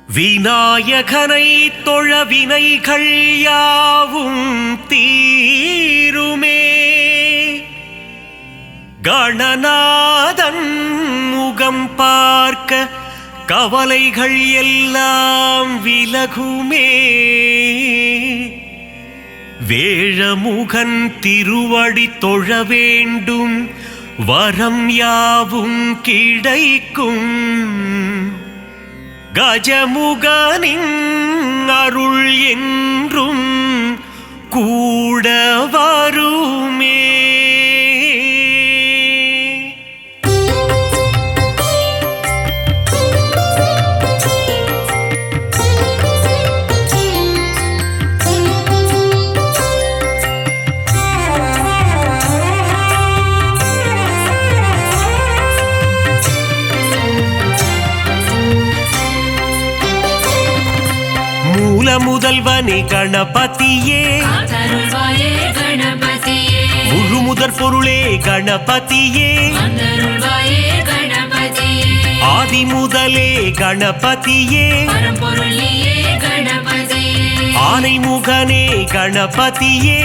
விநாயகனை தொழ வினைகள் யாவும் தீருமே. கணநாதன் முகம் பார்க்க கவலைகள் எல்லாம் விலகுமே. வேழமுகன் திருவடி தொழ வேண்டும், வரம் யாவும் கிடைக்கும். கஜமுகனின் அருள் என்றும் கூட வருமே. முதல்வனே கணபதியே, முழு முதற் பொருளே கணபதியே, ஆதி முதலே கணபதியே, ஆனை முகனே கணபதியே,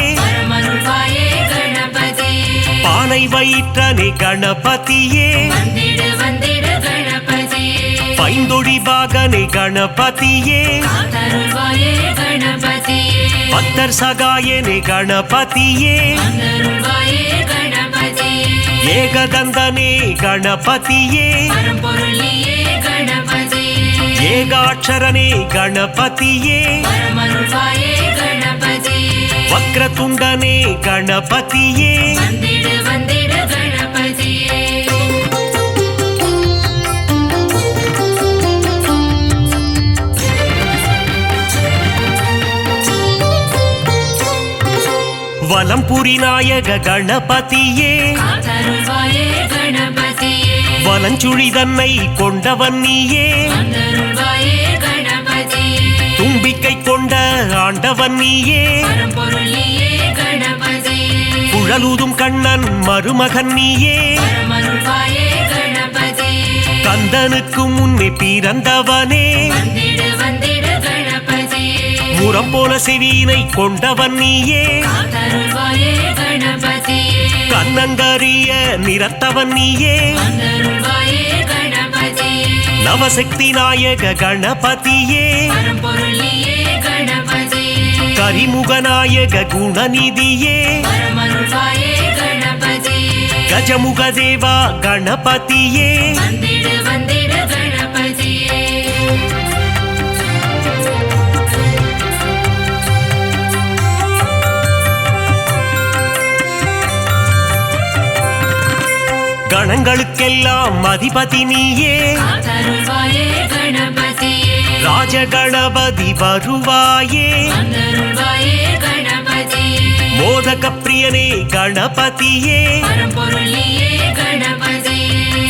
பானை வயிற்றனே கணபதியே, பைந்தொடி பாகனே கணபதியே, பக்தர் சகாயனே கணபதியே, ஏகதந்தனே கணபதியே, ஏகாட்சரனே கணபதியே, வக்ரதுண்டனே கணபதியே, வலம்புரி நாயக கணபதியே, வலஞ்சுழி தன்னை கொண்டவன் நீயே, தும்பிக்கை கொண்ட ஆண்டவன் நீயே, குழலூதும் கண்ணன் மருமகன் நீயே, கந்தனுக்கு முன்னே பிறந்தவனே, முரம் போல செவியினை கொண்டவன் நீயே, கண்ணங்கரிய நிறத்தவன் நீயே, நவசக்தி நாயக கணபதியே, கரிமுக நாயக குணநிதியே, கஜமுக தேவா கணபதியே, கணங்களுக்கெல்லாம் அதிபதி நீயே, ராஜகணபதி வருவாயே, மோதக பிரியனே கணபதியே,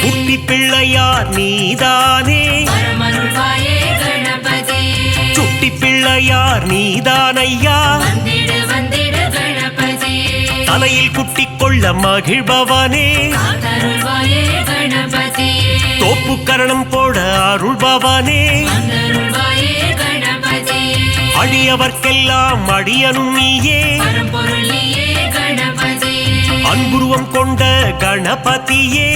குட்டி பிள்ளையார் நீதானே, சுட்டி பிள்ளையார் நீதானையா, தலையில் குட்டிக் கொள்ள மகிழ்பவனே, தோப்பு கரணம் போட அருள்பவனே, அடியவர்க்கெல்லாம் அடியனும் நீயே, அன்புருவம் கொண்ட கணபதியே,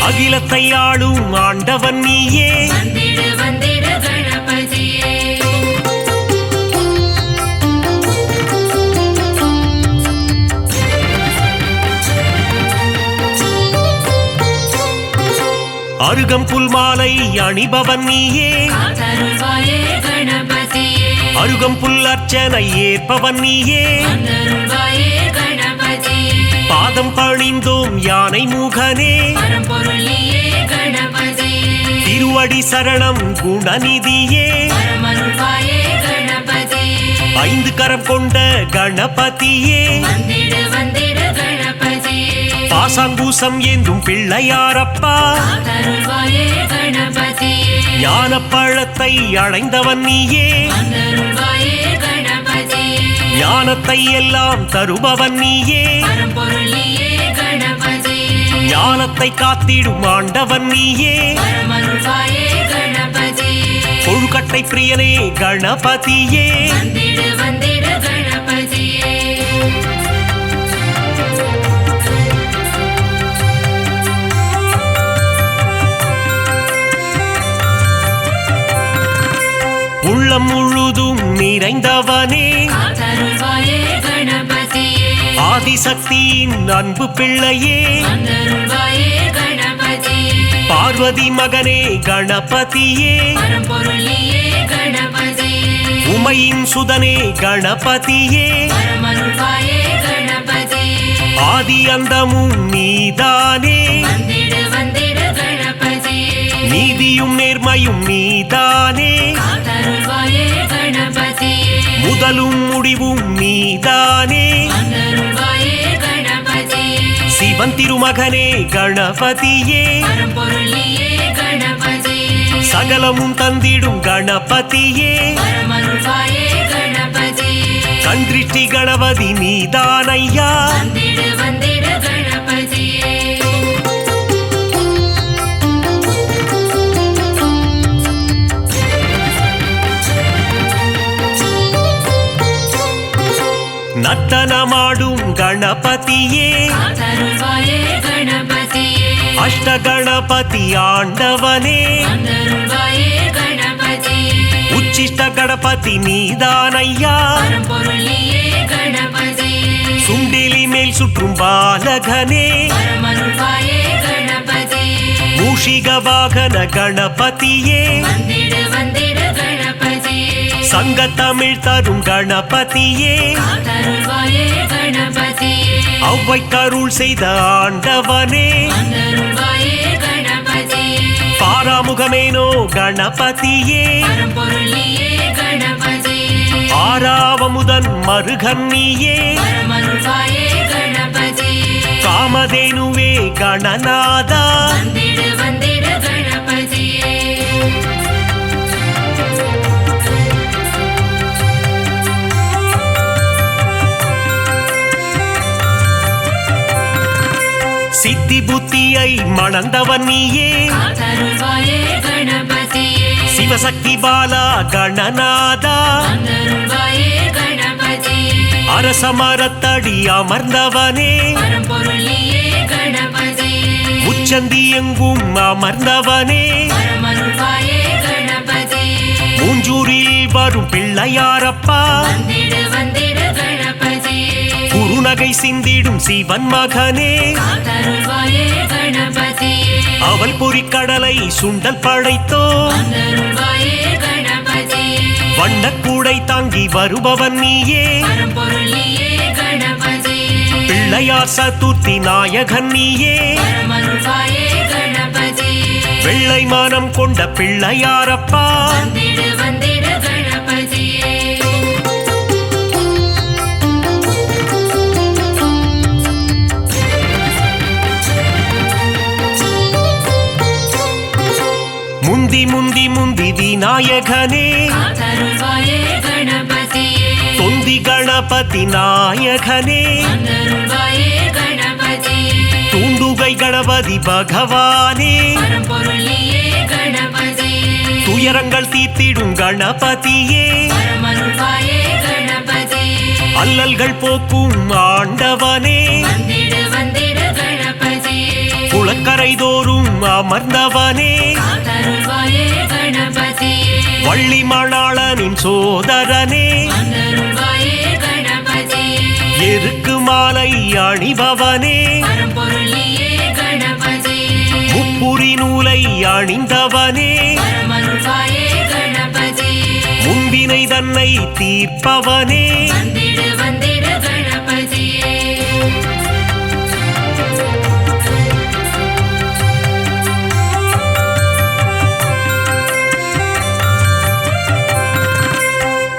அகிலத்தை ஆளும் ஆண்டவன் நீயே, அருகம் புல் மாலை அணிபவன் நீயே, அருகம் புல் அர்ச்சனை ஏற்பவன் நீயே, பாதம் பணிந்தோம் யானை முகனே, திருவடி சரணம் குணநிதியே, ஐந்து கரம் கொண்ட கணபதியே, பாசாங்கூசம் ஏந்தும் பிள்ளையாரப்பா, ஞான பழத்தை அடைந்தவன் நீயே, ஞானத்தை எல்லாம் தருபவன் நீயே, ஞானத்தை காத்திடும் ஆண்டவன் நீயே, பூக்கட்டை பிரியனே கணபதியே வந்திடு வந்திடு கணபதியே உள்ளம் முழுதும் நிறைந்தவனே காத்தருள்வாயே கணபதியே ஆதிசக்தியின் அன்பு பிள்ளையே வந்தருள்வாயே கணபதியே பார்வதி மகனே கணபதியே பரம்பொருளியே கணபதியே உமையின் சுதனே கணபதியே பரமருள்வாயே கணபதியே ஆதி அந்தமும் நீதானே வந்திடு வந்திடு கணபதியே நீதியும் நேர்மையும் நீதானே காத்தருள்வாயே கணபதியே முதலும் முடிவும் நீதானே வந்தருள்வாயே கணபதியே சிவன் திருமகனே கணபதியே பரம்பொருளியே கணபதியே சகலமும் தந்திடும் கணபதியே பரமருள்வாயே கணபதியே கன்றிஷ்டி கணபதி நீதானையா வந்திடு வந்திடு கணபதியே நர்த்தனமாடும் கணபதியே காத்தருள்வாயே கணபதியே அஷ்ட கணபதி ஆண்டவனே வந்தருள்வாயே கணபதியே உச்சிஷ்ட கணபதி நீதானையா பரம்பொருளியே கணபதியே சுண்டிலி மேல் சுற்றும் பாலகனே பரமருள்வாயே கணபதியே மூஷிக வாகன கணபதியே வந்திடு வந்திடு கணபதியே சங்க தமிழ் தரும் கணபதியே காத்தருள்வாயே கணபதியே அவ்வை கருள் செய்த ஆண்டவனே வந்தருள்வாயே கணபதியே பாராமுகமேனோ கணபதியே பரம்பொருளியே கணபதியே ஆறாவமுதன் மருகன்னியே பரமருள்வாயே கணபதியே காமதேனுவே கணநாதா வந்திடு வந்திடு கணபதியே சித்தி புத்தியை மணந்தவன் நீயே காத்தருள்வாயே கணபதியே சிவசக்தி பாலா கணநாதா வந்தருள்வாயே கணபதியே அரசமரத்தடி அமர்ந்தவனே பரம்பொருளியே கணபதியே உச்சந்தி எங்கும் அமர்ந்தவனே பரமருள்வாயே கணபதியே மூஞ்சூரில் வரும் பிள்ளையாரப்பா வந்திடு வந்திடு கணபதியே குறுநகை சிந்திடும் சிவன் மகனே காத்தருள்வாயே கணபதியே அவள் பொறிக்கடலை சுண்டல் படைத்தோ வந்தருள்வாயே கணபதியே வண்ணக்கூடை தாங்கி வருபவன் நீயே பரம்பொருளியே கணபதியே பிள்ளையார் சதுர்த்தி நாயகன் நீயே பரமருள்வாயே கணபதியே வெள்ளை மானம் கொண்ட பிள்ளையாரப்பா வந்திடு வந்திடு கணபதியே முந்தி முந்தி முந்தி விநாயகனே காத்தருள்வாயே கணபதியே தொந்தி கணபதி நாயகனே வந்தருள்வாயே கணபதியே தூண்டுகை கணபதி பகவானே பரம்பொருளியே கணபதியே துயரங்கள் தீர்த்திடும் கணபதியே பரமருள்வாயே கணபதியே அல்லல்கள் போக்கும் ஆண்டவனே வந்திடு வந்திடு கணபதியே குளக்கரை தோறும் அமர்ந்தவனே காத்தருள்வாயே கணபதியே வள்ளி மணாளனின் சோதரனே வந்தருள்வாயே கணபதியே எருக்கு மாலை அணிபவனே பரம்பொருளியே கணபதியே முப்புரி நூலை அணிந்தவனே பரமருள்வாயே கணபதியே முன்பினை தன்னை தீர்ப்பவனே வந்திடு வந்திடு கணபதியே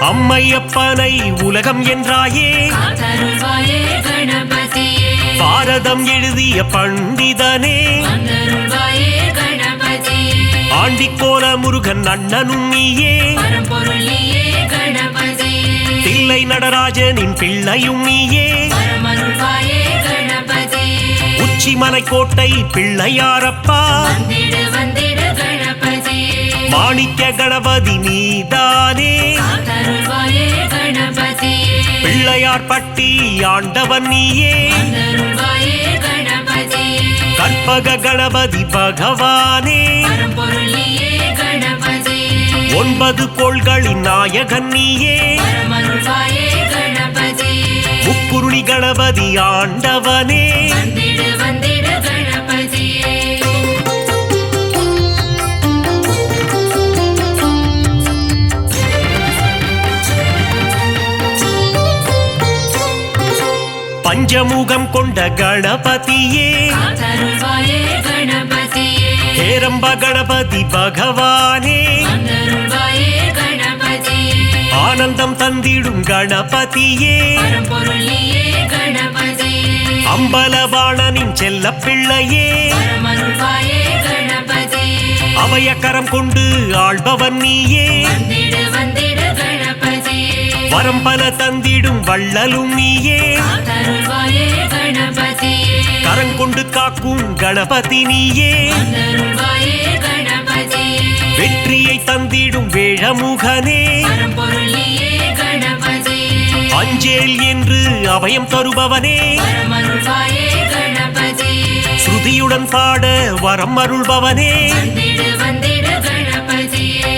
அம்மையப்பனை உலகம் என்றாயே காத்தருள்வாயே கணபதியே பாரதம் எழுதிய பண்டிதனே வந்தருள்வாயே கணபதியே ஆண்டிக்கோல முருகன் அண்ணனும் நீயே பரம்பொருளியே கணபதியே தில்லை நடராஜனின் பிள்ளையும் நீயே பரமருள்வாயே கணபதியே உச்சிமலை கோட்டை பிள்ளையாரப்பா வந்திடு வந்திடு கணபதியே மாணிக்க கணபதி நீதானே காத்தருள்வாயே கணபதியே பிள்ளையார் பட்டி ஆண்டவன் நீயே வந்தருள்வாயே கணபதியே கற்பக கணபதி பகவானே பரம்பொருள் நீயே கணபதியே 9 கோள்களின் நாயகன் நீயே பரமருள்வாயே கணபதியே முக்குருணி கணபதி ஆண்டவனே வந்திடு வந்திடு கணபதியே பஞ்சமுகம் கொண்ட கணபதியே காத்தருள்வாயே கணபதியே ஹேரம்ப கணபதி பகவானே வந்தருள்வாயே கணபதியே ஆனந்தம் தந்திடும் கணபதியே பரம்பொருள் நீயே கணபதியே அம்பலவாணனின் செல்ல பிள்ளையே பரமருள்வாயே கணபதியே அபயக்கரம் கொண்டு ஆள்பவன் நீயே வந்திடு வந்திடு கணபதியே வரம் பல தந்திடும் வள்ளலும் நீயே காத்தருள்வாயே கணபதியே கரங்கொண்டு காக்கும் கணபதி நீயே வந்தருள்வாயே கணபதியே வெற்றியை தந்திடும் வேழமுகனே பரம்பொருள் நீயே கணபதியே அஞ்சேல் என்று அபயம் தருபவனே பரமருள்வாயே கணபதியே ஸ்ருதியுடன் பாட வரம் அருள்பவனே வந்திடு வந்திடு கணபதியே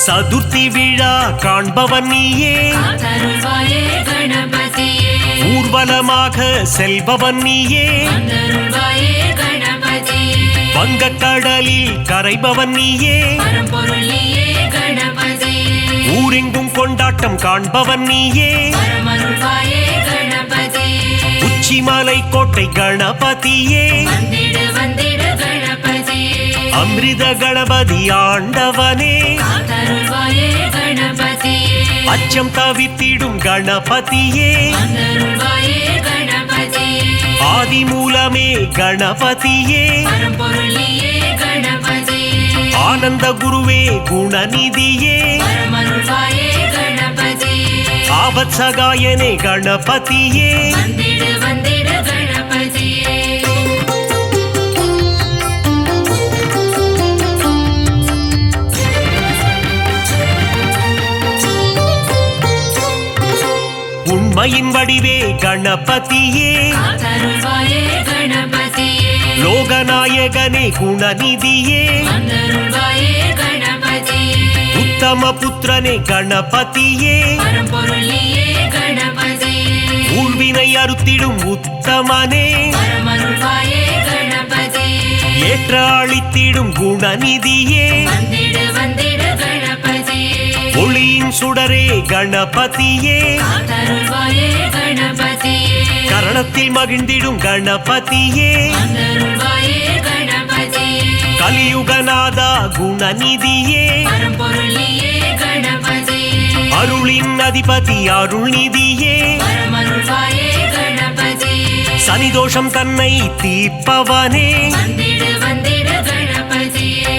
சதுர்த்தி விழா காண்பவன் நீயே காத்தருள்வாயே கணபதியே ஊர்வலமாக செல்பவன் நீயே வந்தருள்வாயே கணபதியே வங்கக்கடலில் கரைபவன் நீயே பரம்பொருள் நீயே கணபதியே ஊரெங்கும் கொண்டாட்டம் காண்பவன் நீயே பரமருள்வாயே கணபதியே உச்சிமலை கோட்டை கணபதியே வந்திடு வந்திடு கணபதியே அமிர்த கணபதி ஆண்டவனே காத்தருள்வாயே கணபதியே அச்சம் தவித்திடும் கணபதியே வந்தருள்வாயே கணபதியே ஆதி மூலமே கணபதியே பரம்பொருள் நீயே கணபதியே ஆனந்த குருவே குணநிதியே பரமருள்வாயே கணபதியே ஆபத் சகாயனே கணபதியே வந்திடு வந்திடு கணபதியே உண்மையின் வடிவே கணபதியே காத்தருள்வாயே கணபதியே லோகநாயகனே குணநிதியே வந்தருள்வாயே கணபதியே உத்தம புத்திரனே கணபதியே பரம்பொருள் நீயே கணபதியே ஊழ்வினை அறுத்திடும் உத்தமனே பரமருள்வாயே கணபதியே ஏற்ற அளித்திடும் குணநிதியே வந்திடு வந்திடு கணபதியே ஒளியின் சுடரே கணபதியே காத்தருள்வாயே கணபதியே கரணத்தில் மகிழ்ந்திடும் கணபதியே வந்தருள்வாயே கணபதியே கலியுகநாதா குணநிதியே பரம்பொருள் நீயே கணபதியே அருளின் அதிபதி அருள்நிதியே பரமருள்வாயே கணபதியே சனிதோஷம் தன்னை தீர்ப்பவனே வந்திடு வந்திடு கணபதியே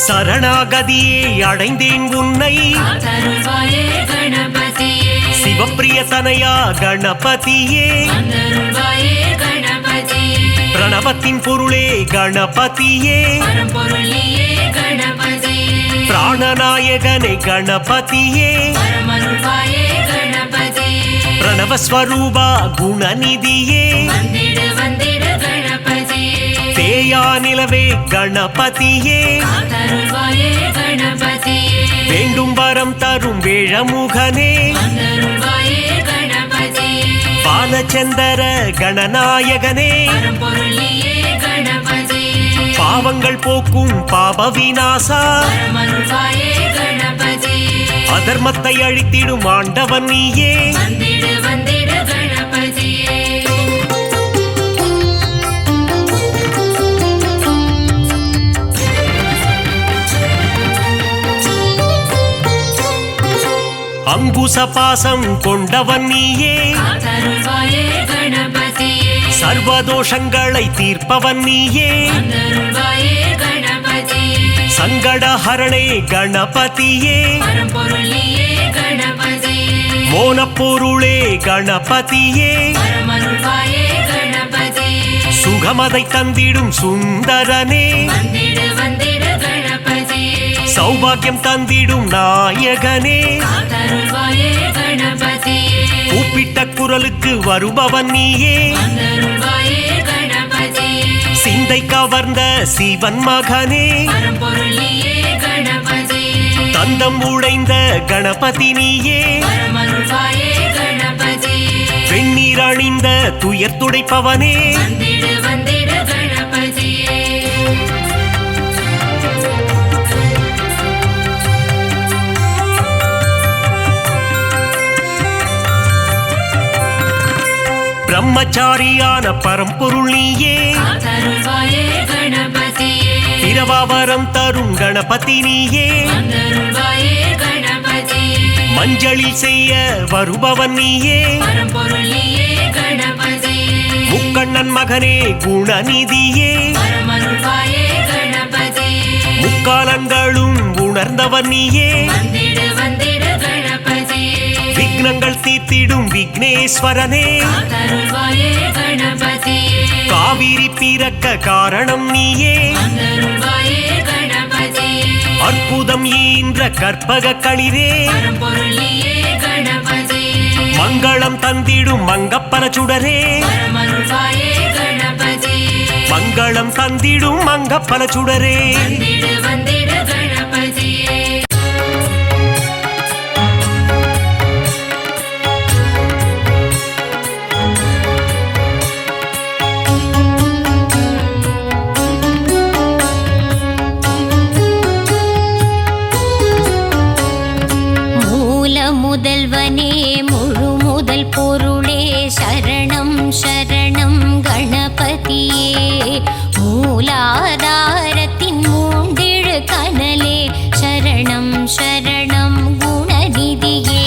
சரணாகதியே அடைந்தேன் உன்னை காத்தருள்வாயே கணபதியே சிவப்பிரிய தனையா கணபதியே வந்தருள்வாயே கணபதியே பிரணவத்தின் பொருளே கணபதியே பரம்பொருள் நீயே கணபதியே பிராணநாயகனே கணபதியே பரமருள்வாயே கணபதியே பிரணவஸ்வரூபா குணநிதியே வந்திடு வந்திடு கணபதியே தேயா நிலவே கணபதியே காத்தருள்வாயே கணபதியே வேண்டும் வரம் தரும் வேழமுகனே வந்தருள்வாயே கணபதியே பாலச்சந்தர கணநாயகனே பரம்பொருள் நீயே கணபதியே பாவங்கள் போக்கும் பாப விநாசா பரமருள்வாயே கணபதியே அதர்மத்தை அழித்திடும் ஆண்டவன் நீயே வந்திடு வந்திடு கணபதியே அங்குச பாசம் கொண்டவன் நீயே காத்தருள்வாயே கணபதியே சர்வதோஷங்களை தீர்ப்பவன் நீயே வந்தருள்வாயே கணபதியே சங்கடஹரணே கணபதியே பரம்பொருள் நீயே கணபதியே மோனப்பொருளே கணபதியே பரமருள்வாயே கணபதியே சுகமதை தந்திடும் சுந்தரனே வந்திடு வந்திடு கணபதியே சௌபாகியம் தந்திடும் நாயகனே காத்தருள்வாயே கணபதியே கூப்பிட்ட குரலுக்கு வருபவன் நீயே வந்தருள்வாயே கணபதியே சிந்தை கவர்ந்த சிவன் மகனே பரம்பொருள் நீயே கணபதியே தந்தம் உடைந்த கணபதி நீயே பரமருள்வாயே கணபதியே வெண்ணீர் அணிந்த துயர் துடைப்பவனே வந்திடு வந்திடு கணபதியே பிரம்மச்சாரியான பரம்பொருள் நீயே காத்தருள்வாயே கணபதியே பிரபாவரம் தரும் கணபதி நீயே வந்தருள்வாயே கணபதியே மஞ்சளில் செய்ய வருபவன் நீயே பரம்பொருள் நீயே கணபதியே முக்கண்ணன் மகனே குணநிதியே பரமருள்வாயே கணபதியே முக்காலங்களும் உணர்ந்தவன் நீயே வந்திடு வந்திடு கணபதியே விக்னங்கள் தீர்த்திடும் விக்னேஸ்வரனே காத்தருள்வாயே கணபதியே காவிரி பிறக்க காரணம் நீயே வந்தருள்வாயே கணபதியே அற்புதம் ஈன்ற கற்பக களிரே பரம்பொருள் நீயே கணபதியே மங்களம் தந்திடும் மங்கப்பன சுடரே பரமருள்வாயே கணபதியே மங்களம் தந்திடும் மங்கப்பன சுடரே வந்திடு வந்திடு கணபதியே முதல்வனே முழு முதல் பொருளே சரணம் சரணம் கணபதியே மூலாதாரத்தின் மூண்டிழு கனலே சரணம் சரணம் குணநிதியே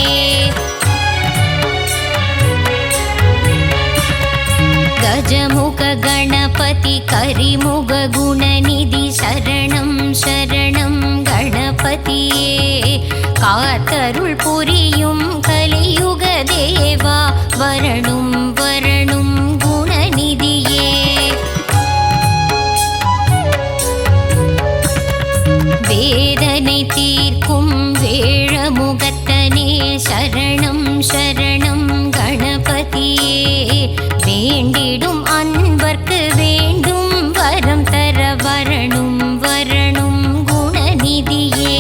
கஜமுக கணபதி கரிமுக குணநிதி சரணம் சரணம் கணபதியே காத்தருள் புரியும் கலியுக தேவா வரணும் வரணும் குணநிதியே வேதனை தீர்க்கும் வேழமுகத்தனே சரணம் சரணம் கணபதியே வேண்டிடும் அன்பர்க்கு வேண்டும் வரம் தர வரணும் வரணும் குணநிதியே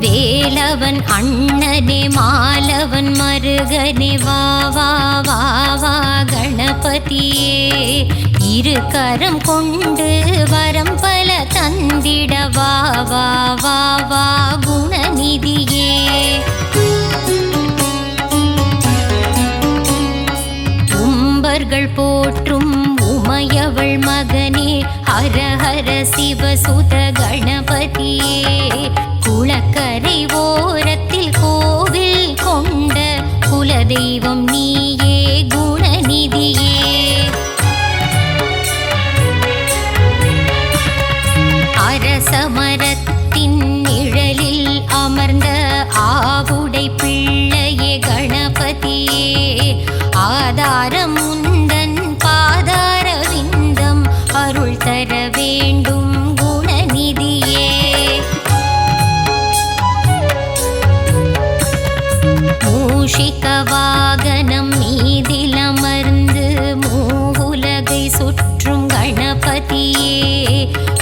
வேலவன் அண்ணனே மாலவன் மருகனே வா வா வா வா கணபதியே இரு கரம் கொண்டு வரம் பல தந்திட வா வா வா வா குணநிதியே உம்பர்கள் போற்றும் உமையவள் மகனே ஹர ஹர சிவசுத கணபதியே குளக்கரை ஓரத்தில் கோவில் கொண்ட குலதெய்வம் நீயே குணநிதியே அரசமரத்தின் நிழலில் அமர்ந்த ஆவுடை பிள்ளையே கணபதியே ஆதாரம் முந்தன் பாதார விந்தம் அருள் தர வேண்டும் குணநிதியே மூஷிக வாகனம் மீதிலமர்ந்து மூவுலகை சுற்றும் கணபதியே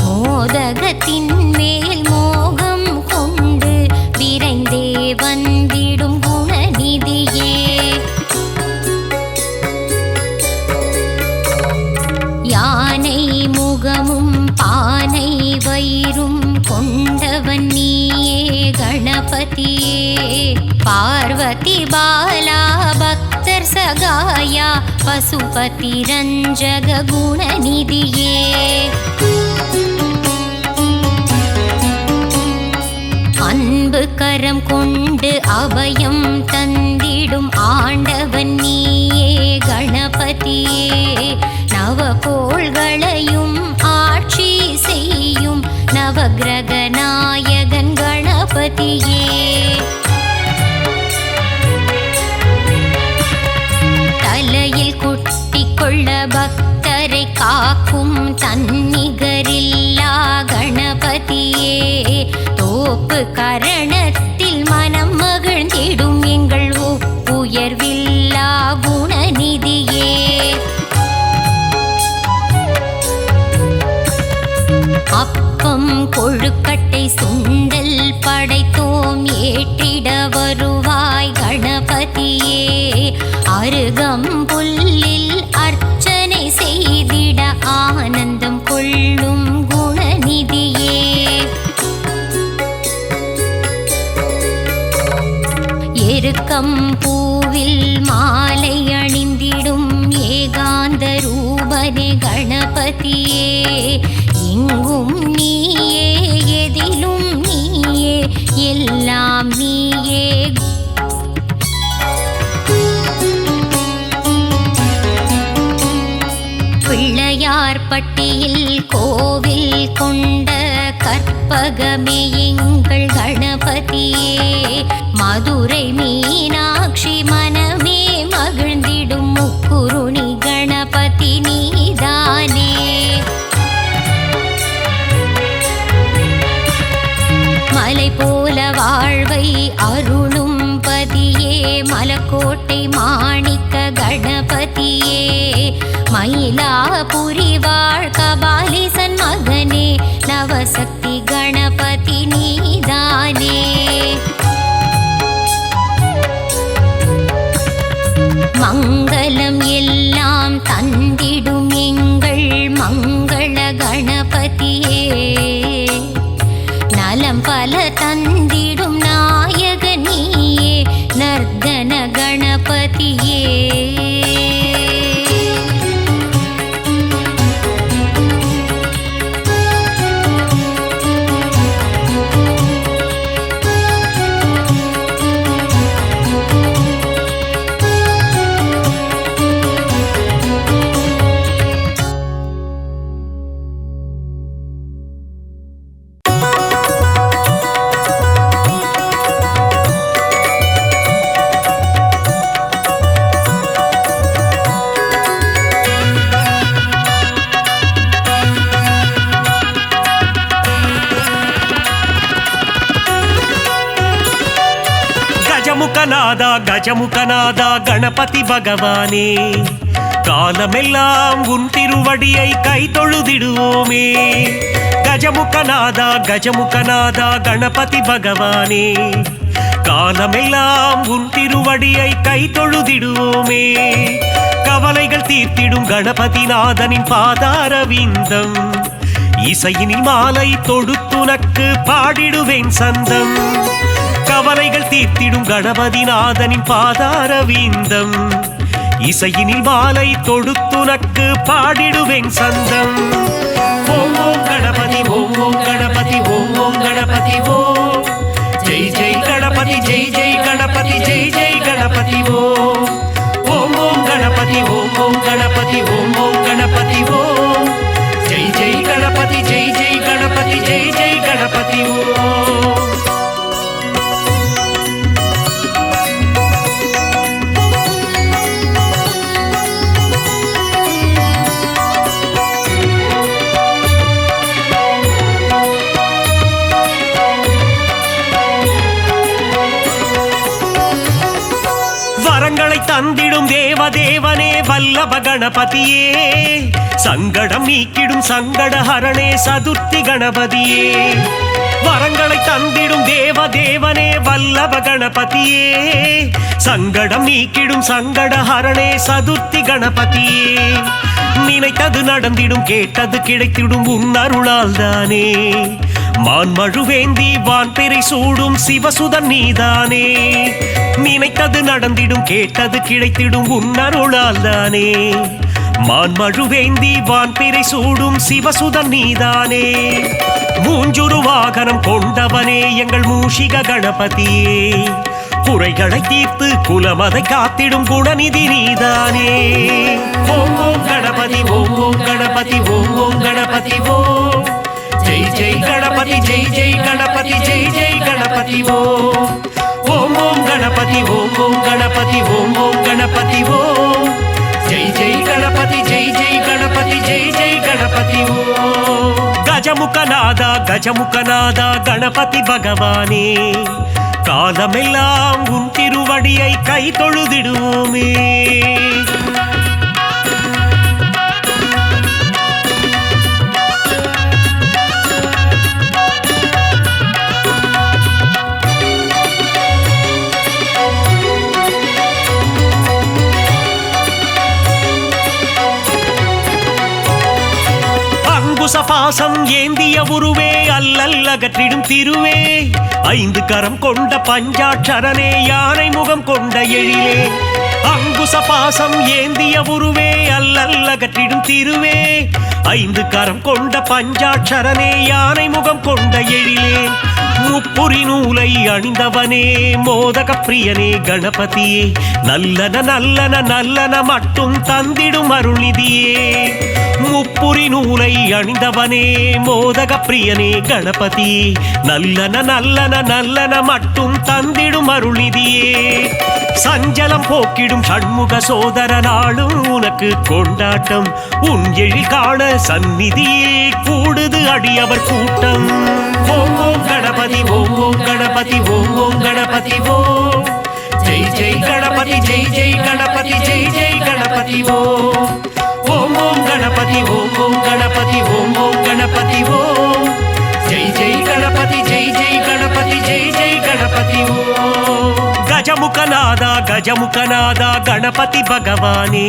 மோதகத்தின் மேல் மோகம் கொண்டு விரைந்தே வந்திடும் குணநிதியே யானை முகமும் பானை வயிறும் கொண்டவன் நீயே கணபதியே பார்வதி பாலா பக்தர் சகாயா பசுபதி ரஞ்சக குணநிதியே அன்பு கரம் கொண்டு அபயம் தந்தி தந்திடும் ஆண்டவன் நீயே கணபதியே நவகோள்களையும் ஆட்சி செய்யும் நவகிரக நாயகன் கணபதியே தலையில் குட்டிக்கொள்ள பக்தரை காக்கும் தன்னிகரில்லா கணபதியே தோப்பு கரணத்தில் மனம் மகிழ்ந்திடும் எங்கள் உயர்வில்லா குணநிதியே அப்பம் கொழுக்கட்டை சுண்டல் படைத்தோம் ஏற்றிட வருவாய் கணபதியே அருகம்புல்லில் அர்ச்சனை செய்திட ஆனந்தம் கொள்ளும் குணநிதியே எருக்கம் பூவில் மாலை அணிந்திடும் ஏகாந்த ரூபனே கணபதியே எங்கும் நீயே எதிலும் நீயே எல்லாம் நீயே பிள்ளையார்பட்டியில் கோவில் கொண்ட கற்பகமே எங்கள் கணபதியே மதுரை மீனாட்சி மனமே மகிழ்ந்திடும் முக்குருணி கணபதி நீதானே மலை போல வாழ்வை அருளும் பதியே மலக்கோட்டை மாணிக்க கணபதியே மயிலாபுரி வாழ் கபாலிசன் மகனே நவசக்தி கணபதி நீதானே மங்களம் எல்லாம் தந்திடும் எங்கள் மங்கள கணபதியே நலம் பல தந்திடும் நாயக நீயே நர்தன கணபதியே கஜமுகநாத கணபதி பகவானே காலமெல்லாம் உன் திருவடியை கை தொழுதிடுவோமே கஜமுகநாத கணபதி பகவானே காலமெல்லாம் உன் திருவடியை கை தொழுதிடுவோமே கவலைகள் தீர்த்திடும் கணபதிநாதனின் பாதாரவிந்தம் இசையினில் மாலை தொடுத்துனக்கு பாடிடுவேன் சந்தம் கவலைகள் தீர்த்திடும் கணபதிநாதனின் பாதாரவிந்தம் இசையினில் மாலை தொடுத்துனக்கு பாடிடுவேன் சந்தம் ஓம் ஓம் கணபதி ஓம் ஓம் கணபதி ஓம் ஓம் கணபதி ஓம் ஜெய் ஜெய் கணபதி ஜெய் ஜெய் கணபதி ஜெய் ஜெய் கணபதி ஓம் ஓம் ஓம் கணபதி ஓம் ஓம் கணபதி ஓம் ஓம் கணபதி ஓம் ஜெய் ஜெய் கணபதி ஜெய் ஜெய் கணபதி ஜெய் ஜெய் கணபதி ஓம் வரங்களை தந்திடும் தேவதேவனே வல்லப கணபதியே சங்கடம் நீக்கிடும் சங்கடஹரணே சதுர்த்தி கணபதியே வரங்களை தந்திடும் தேவதேவனே வல்லப கணபதியே சங்கடம் நீக்கிடும் சங்கடஹரணே சதுர்த்தி கணபதியே நினைத்தது நடந்திடும் கேட்டது கிடைத்திடும் உன் அருளால் தானே மான்மழுவேந்தி வான்பிறை சூடும் சிவசுதன் நீதானே நினைத்தது நடந்திடும் கேட்டது கிடைத்திடும் உன் அருளால் தானே மான்மழுவேந்தி வான்பிறை சூடும் சிவசுதன் நீதானே மூஞ்சுரு வாகனம் கொண்டவனே எங்கள் மூஷிக கணபதியே குறைகளை தீர்த்து குலமதை காத்திடும் குணநிதி நீதானே. ஓம் ஓம் கணபதி ஓம் ஓம் கணபதி ஓம் ஓம் கணபதி ஓம். ஜெய் ஜெய் கணபதி ஜெய் ஜெய் கணபதி ஜெய் ஜெய் கணபதி ஓம். ஓம் ஓம் கணபதி ஓம் ஓம் கணபதி ஓம் ஓம் கணபதி ஓம். ஜெய் ஜெய் கணபதி ஜெய் ஜெய் கணபதி ஜெய் ஜெய் கணபதி ஓம். கஜமுகநாதா கஜமுகநாதா கணபதி பகவானே, காலமெல்லாம் உன் திருவடியை கை தொழுதிடுவோமே. பாசம் ஏந்திய உருவே அல்லல் அகற்றிடும் திருவே, ஐந்து கரம் கொண்ட பஞ்சாட்சரனே யானை முகம் கொண்ட எழிலே. அங்குச பாசம் ஏந்திய உருவே அல்லல் அகற்றிடும் திருவே, ஐந்து கரம் கொண்ட பஞ்சாட்சரனே யானை முகம் கொண்ட எழிலே. முப்புரி நூலை அணிந்தவனே மோதக பிரியனே கணபதியே, நல்லன நல்லன நல்லன மட்டும் தந்திடும் அருள்நிதியே. முப்புரி நூலை அணிந்தவனே மோதக பிரியனே கணபதியே, நல்லன நல்லன நல்லன மட்டும் தந்திடும் அருள்நிதியே. சஞ்சலம் போக்கிடும் சண்முக சோதரனாலும் உனக்கு கொண்டாட்டம், உன் எழில் காண சந்நிதியில் கூடுது அடியவர் கூட்டம். ஓம் ஓம் கணபதி ஓம் ஓம் கணபதி ஓம் ஓம் கணபதி ஓம். ஜெய் ஜெய் கணபதி ஜெய் ஜெய் கணபதி ஜெய் ஜெய் கணபதி ஓம். ஓம் ஓம் கணபதி ஓம் ஓம் கணபதி ஓம் ஓம் கணபதி ஓம். ஜெய் ஜெய் கணபதி ஜெய் ஜெய் கணபதி ஜெய் ஜெய் கணபதி ஓம். கஜமுகநாதா கஜமுகநாதா கணபதி பகவானே,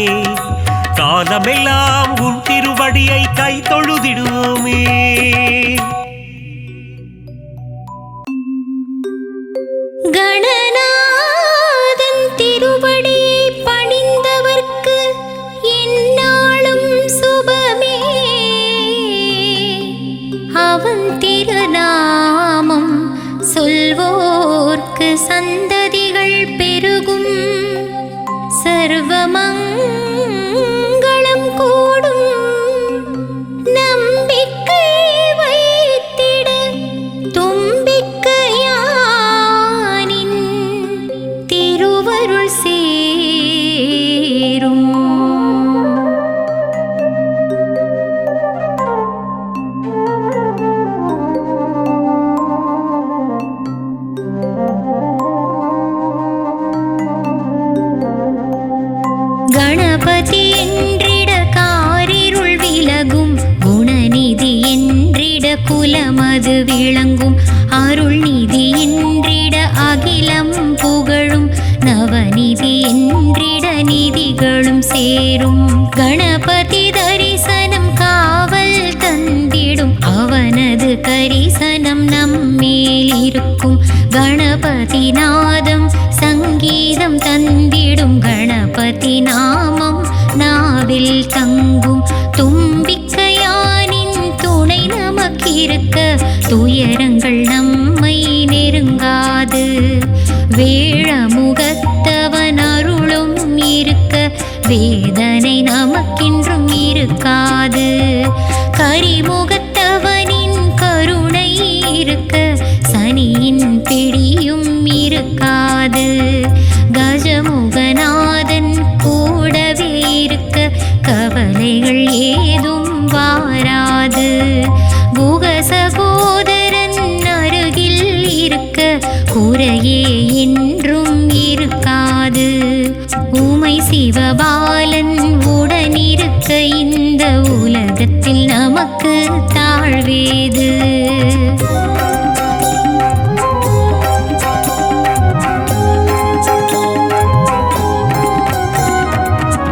காலமெல்லாம் உன் திருவடியை கை தொழுதிடுவோமே. கணநாதன் திருவடியை பணிந்தவர்க்கு எந்நாளும் சுபமே, அவன் திருநாமம் சொல்வோர்க்கு சந்ததிகள் பெருகும், சர்வமங்களம் கூடும். நம்பிக்கை வைத்திட தும்பிக்கையானின் திருவருள் சேரும். கணபதி என்றிட காரிருள் விலகும், குணநிதி என்றிட குலமது விளங்கும், அருள்நிதி என்றிட அகிலம் புகழும், நவநிதி என்றிட நிதிகளும் சேரும். கணபதி தரிசனம் காவல் தந்திடும், அவனது கரிசனம் நம்மேல் இருக்கும். கணபதி நாதம் சங்கீதம் தந்திடும், கணபதி நாமம் நாவில் தங்கும். தும்பிக்கையானின் துணை நமக்கிருக்க, துயரங்கள் நம்மை நெருங்காது. வேழமுகத்தவன் அருளும் இருக்க, வேதனை நமக்கின்றும் இருக்காது. கரிமுகத்தவனின் கருணை இருக்க, சனியின் பிடியும் இருக்காது. கஜமுகநாதன் கூடவே இருக்க, கவலைகள் ஏதும் வாராது. குக சகோதரன் அருகில் இருக்க, குறையே என்றும் இருக்காது. உமை சிவபாலன் உடனிருக்க, இந்த உலகத்தில் நமக்கு தாழ்வேது.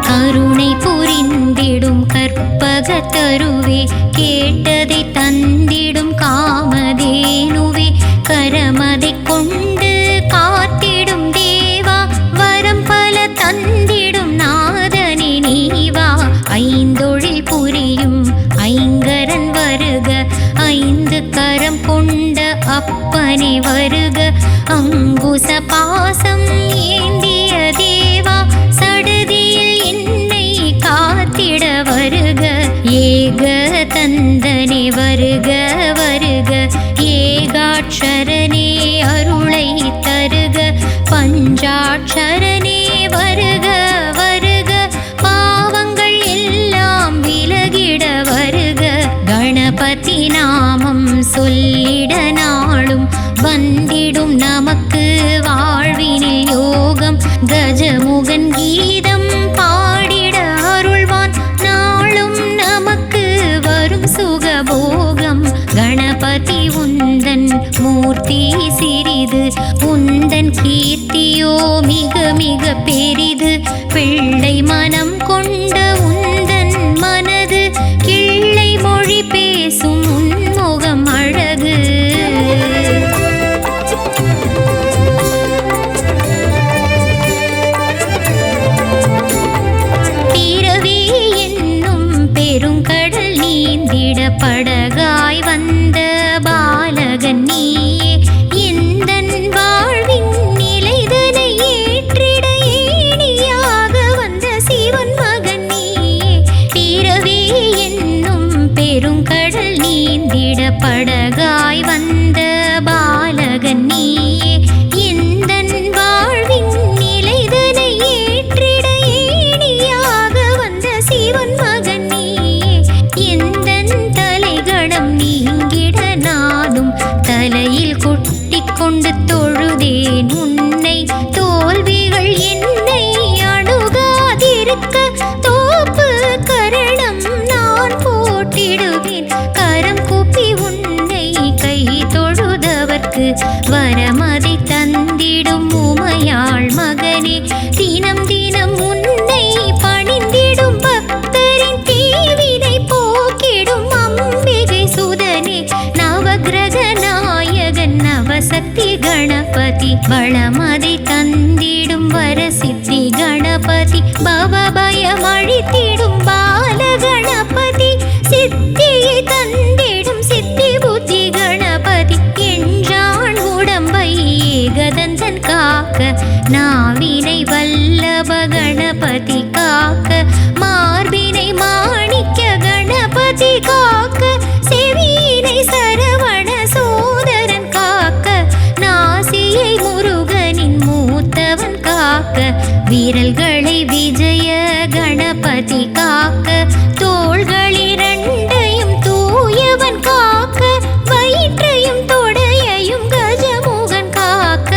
கருணை புரிந்திடும் கற்பகத்தருவே, கேட்டதை தந்திடும் காமதேனுவே, கரமதை கொண்டு காத்திடும் தேவா, வரம் பல தந்திடும் நாதனே நீவா. ஐந்தொழில் புரியும் ஐங்கரன் வருக, ஐந்து கரம் கொண்ட அப்பனே வருக. அங்குச பாசம் மூர்த்தி சிறிது உந்தன் கீர்த்தியோ மிக மிக பெரிது பிள்ளை மனம் கொண்ட உந்தன் மனது கிள்ளை மொழி பேசும் உன்முகம் அழகு பிறவி என்னும் பெருங்கடல் நீந்திட படகாய் வந்த பாலகன் நீயே எந்தன் வாழ்வின் நிலைதனை ஏற்றிட ஏணியாக வந்த சிவன் மகன் நீயே பிறவி என்னும் பெருங்கடல் நீந்திட படகாய் வந்த பாலகன் நீயே எந்தன் வாழ்வின் நிலைதனை ஏற்றிட ஏணியாக வந்த சிவன் மகன் நீயே எந்தன் தலைகணம் நீங்கிட நானும் தலையில் கொட்டிக் கொண்டு தொழுதேன் உன்னை தோல்விகள் என்னை அணுகாதிருக்க தோப்பு கரணம் நான் போட்டிடுவேன் கரம் கூப்பி உன்னை கை தொழுதவர்க்கு வரமதை தந்திடும் உமையாள் மகனே தினம் தினம் உன்னை பணிந்திடும் பக்தரின் தீவினை போக்கிடும் அம்பிகை சுதனே நவகிரக நாயகன் நவசக்தி கணபதி வளமதை தந்திடும் வரசித்தி கணபதி பவபயம் அழித்திடும் பால கணபதி சித்தியை தந்திடும் சித்தி புத்தி கணபதி என்றான் உடம்பை ஏகதந்தன் காக்க நாவினை வல்லப கணபதி காக்க மார்பினை மாணிக்க கணபதி காக்க செவியினை சரவண சோதரன் காக்க நாசியை முருகனின் மூத்தவன் காக்க வீரல்களை விஜய கணபதி காக்க தோள்களிரண்டையும் தூயவன் காக்க வயிற்றையும் தொடையையும் கஜமுகன் காக்க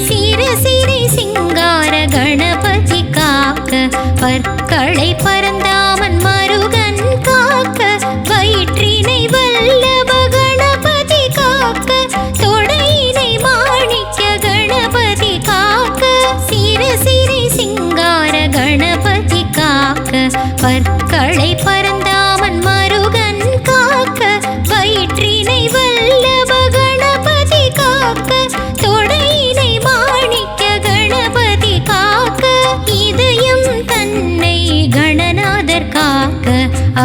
சிரசினை சிங்கார கணபதி காக்க பற்களை பரந்தாமன் மருகன் காக்க வயிற்றினை வல்லப கணபதி காக்க தொடையினை மாணிக்க கணபதி காக்க சிரசினை சிங்கார கணபதி காக்க பற்களை பரந்தாமன் மருகன் காக்க வயிற்றினை வல்லப கணபதி காக்க தொடையினை மாணிக்க கணபதி காக்க இதயம் தன்னை கணநாதர் காக்க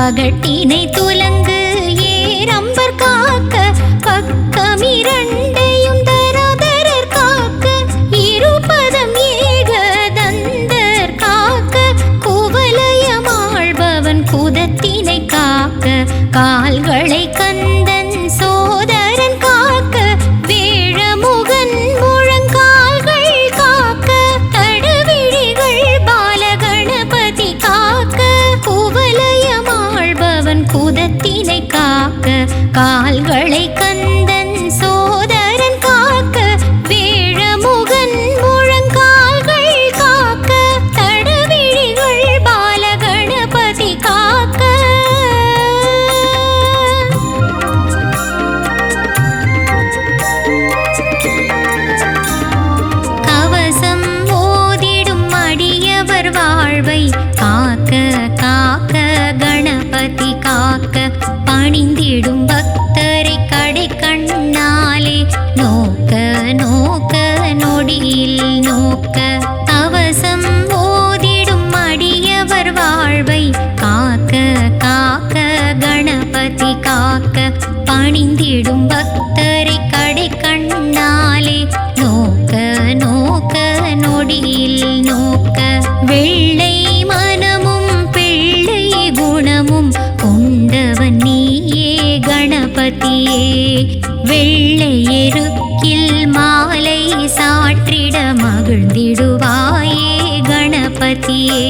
அகட்டினை துலங்கு ஏரம்பர் காக்க பக்கமிரண்டையும் தராதரர் காக்க இருபதம் ஏகதந்தர் காக்க குவலயமாழ்பவன் குதத்தினை காக்க கால்களை கந்தன் சோதரன் காக்க வேழமுகன் முழங்கால்கள் காக்க தடவிழிகள் பாலகணபதி காக்க குவலயமாழ்பவன் குதத்தினை காக்க கால்களை கந்தன் சோதரன் காக்க வேழமுகன் முழங்கால்கள் காக்க தடவிழிகள் பாலகணபதி காக்க கவசம் ஓதிடும் அடியவர் வாழ்வை காக்க காக்க கணபதி காக்க பணிந்திடும் பக்தரை கடை கண்ணாலே நோக்க நோக்க நொடியில் நோக்க கவசம் ஓதிடும் அடியவர் வாழ்வை காக்க காக்க கணபதி காக்க பணிந்திடும் பக்தரை கடை கண்ணாலே நோக்க நோக்க நொடியில் நோக்க வெள்ளை மனமும் பிள்ளை குணமும் கொண்டவன் நீயே கணபதியே வெள்ளை எருக்கில் மாலை சாற்றிட மகிழ்ந்திடுவாயே கணபதியே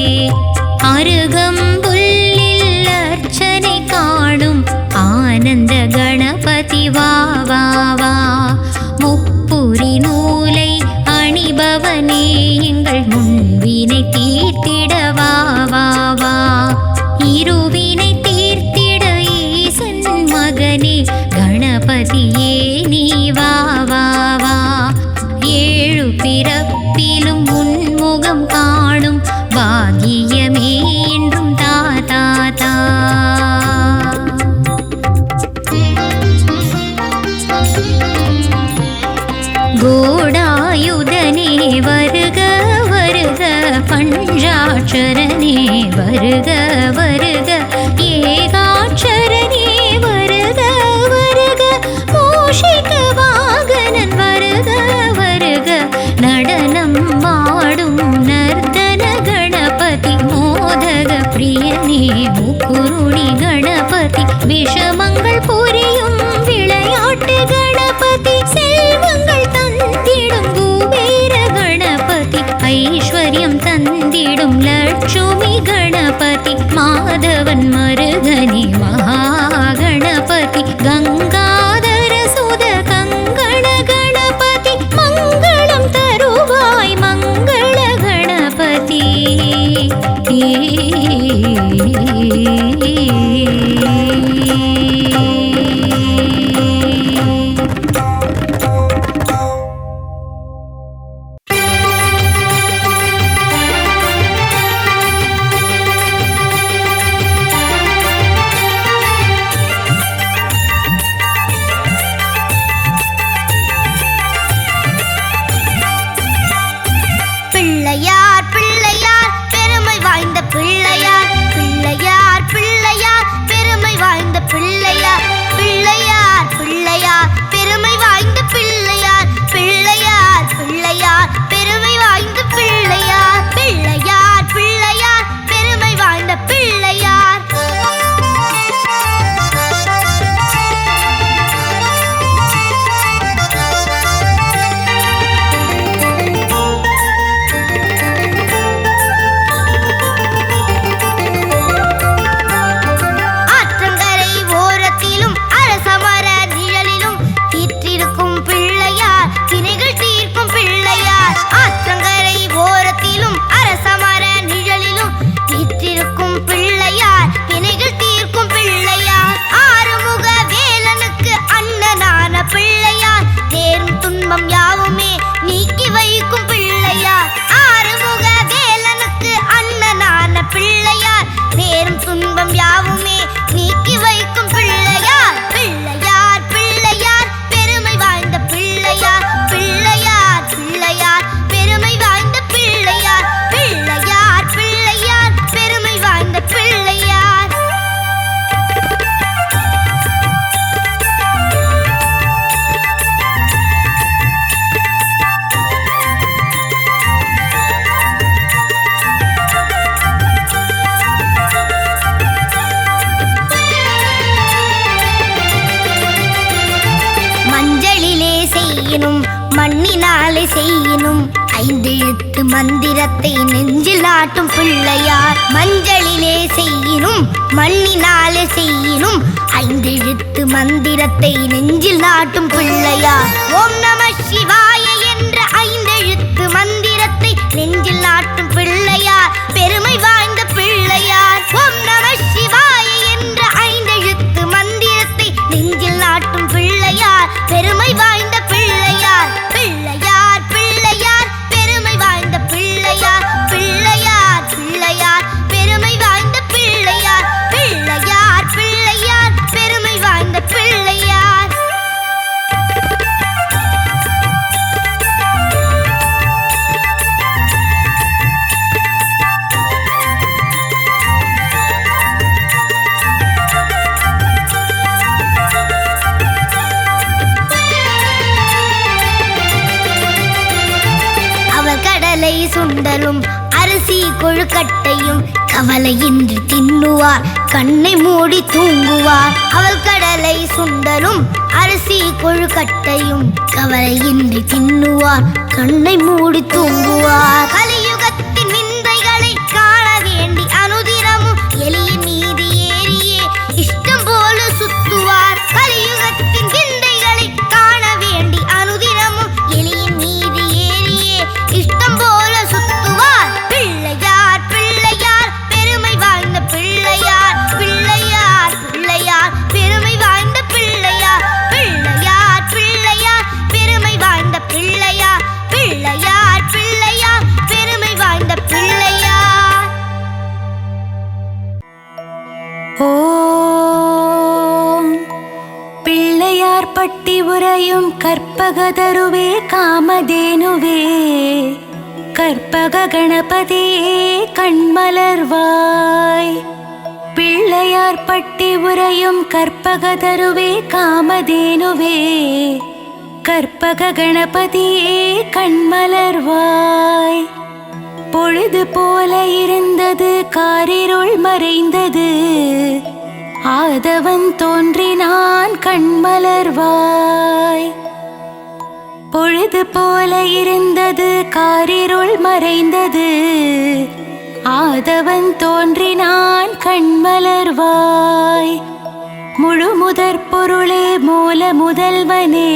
அருகம்புல்லில் அர்ச்சனை காணும் ஆனந்த கணபதி வா வா வா முப்புரி நூலை அணிபவனே எங்கள் முன்வினை மருகனே கணபதியே நீ வா வா வா. ஏழு பிறப்பிலும் உன்முகம் காணும் பாகியமே என்றும் தா தா தா. கோடாயுதனே வருக வருக பஞ்சாட்சரனே வருக வருக ஏகாட்சரனே வருக வருக மூஷிக வாகனன் வருக வருக நடனம் ஆடும் நர்த்தன கணபதி மோதக பிரியனே முக்குருணி கணபதி விஷமங்கள் புரியும் விளையாட்டு கணபதி செல்வங்கள் தந்திடும் குபேர கணபதி ஐஸ்வர்யம் தந்திடும் லட்சுமி கணபதி மாதவன் மருகனே மகாகணபதி கங்காதர சுத கங்கண கணபதி மங்களம் தருவாய் மங்கள கணபதி. பிள்ளையார் பிள்ளையார் பெருமை வாய்ந்த பிள்ளையார் பிள்ளையார் பிள்ளையார் பெருமை வாய்ந்த பிள்ளையார் பிள்ளையார் பிள்ளையார் பெருமை வாய்ந்த பிள்ளையார் பிள்ளையார் பிள்ளையார் பெருமை வாய்ந்த பிள்ளையார் பிள்ளையார் பிள்ளையார் பெருமை வாய்ந்த பிள்ளையார். யாவுமே நீக்கி வைக்கும் பிள்ளையார் ஆறுமுக வேலனுக்கு அண்ணனான பிள்ளையார் நேரும் துன்பம் யாவுமே நீக்கி வைக்கும் பிள்ளையார் பிள்ளையார் பிள்ளையார் பெருமை வாய்ந்த பிள்ளையார் பிள்ளையார் பிள்ளையார் பெருமை வாய்ந்த பிள்ளையார் பிள்ளையார் பிள்ளையார் பெருமை வாய்ந்த பிள்ளையார். மண்ணினாலே செய்யினும் ஐந்தெழுத்து மந்திரத்தை நெஞ்சில் நாட்டும் பிள்ளையார் மஞ்சளிலே செய்யினும் மண்ணினாலே செய்யினும் ஐந்தெழுத்து மந்திரத்தை நெஞ்சில் நாட்டும் பிள்ளையார் ஓம் நம சிவாய என்ற ஐந்தெழுத்து மந்திரத்தை நெஞ்சில் நாட்டும் பிள்ளையார் பெருமை வாய்ந்த பிள்ளையார் ஓம் நம சிவாய என்ற ஐந்தெழுத்து மந்திரத்தை நெஞ்சில் நாட்டும் பிள்ளையார் பெருமை வாய்ந்த பிள்ளையார் பிள்ளையார் பிள்ளையார் பெருமை வாய்ந்த பிள்ளையார் பிள்ளையார் பிள்ளையார் பெருமை வாய்ந்த பிள்ளையார் பிள்ளையார் பிள்ளையார் பெருமை வாய்ந்த பிள்ளையார். கடலை சுண்டலும் அரிசி கொழுக்கட்டையும் கவலையின்றி தின்னுவார் கண்ணை மூடி தூங்குவார் அவள் கடலை சுண்டலும் அரிசி கொழுக்கட்டையும் கவலையின்றி தின்னுவார் கண்ணை மூடி தூங்குவார் கலியுகத்தின் விந்தைகளை காண வேண்டி அனுதினமும் எளிய மீது ஏறியே இஷ்டம் போல சுத்துவார் கலியுகத்தின் விந்தைகளை காண வேண்டி அனுதினமும் எளிய மீது ஏறியே இஷ்டம் போல சுத்துவார் பிள்ளையார் பிள்ளையார் பெருமை வாய்ந்த பிள்ளையார் பிள்ளையார் பிள்ளையார் பெருமை வாய்ந்த பிள்ளையார் பிள்ளையார்பட்டி உறையும் கற்பகதருவே காமதேனுவே கற்பக கணபதியே கண்மலர்வாய். பிள்ளையார்பட்டி உறையும் கற்பகதருவே காமதேனுவே கற்பக கணபதியே கண்மலர்வாய். பொழுது போல இருந்தது காரிருள் மறைந்தது ஆதவன் தோன்றினான் கண்மலர்வாய். பொழுது போல இருந்தது காரிருள் மறைந்தது ஆதவன் தோன்றினான் கண்மலர்வாய். முழு முதற் பொருளே மூல முதல்வனே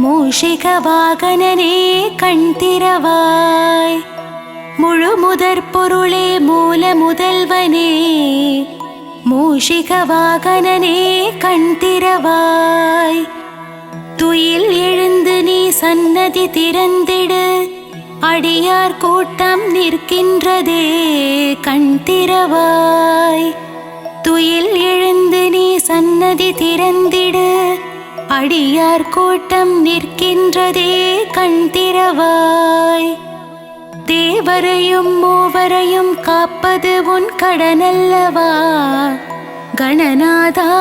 மூஷிக வாகனனே கண் திறவாய். முழு முதற் பொருளே மூல முதல்வனே மூஷிக வாகனனே கண் திறவாய். துயில் எழுந்து நீ சன்னதி திறந்திடு அடியார் கூட்டம் நிற்கின்றதே கண் திறவாய். துயில் எழுந்து நீ சன்னதி திறந்திடு அடியார் கூட்டம் நிற்கின்றதே கண் திறவாய். தேவரையும் மூவரையும் காப்பது உன் கடனல்லவா கணநாதா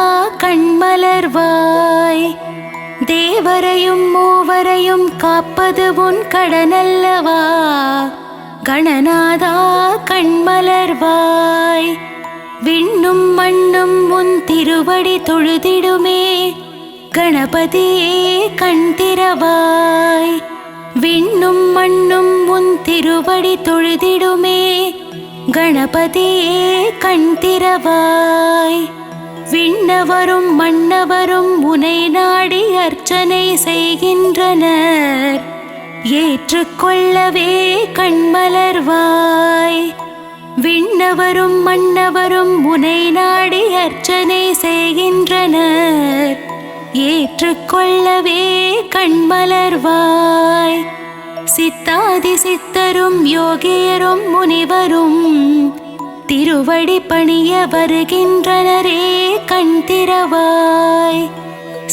கண்மலர்வாய். தேவரையும் மூவரையும் காப்பது உன் கடனல்லவா கணநாதா கண்மலர்வாய். விண்ணும் மண்ணும் உன் திருவடி தொழுதிடுமே கணபதியே கண் திறவாய். விண்ணும் மண்ணும் உன் திருவடி தொழுதிடுமே கணபதியே கண் திறவாய். விண்ணவரும் மன்னவரும் உனை நாடி அர்ச்சனை செய்கின்றனர் ஏற்றுக்கொள்ளவே கண்மலர்வாய். விண்ணவரும் மன்னவரும் உனை நாடி அர்ச்சனை செய்கின்றனர் ஏற்றுக்கொள்ளவே கண்மலர்வாய். சித்தாதி சித்தரும் யோகியரும் முனிவரும் திருவடி பணிய வருகின்றனரே கண் திறவாய்.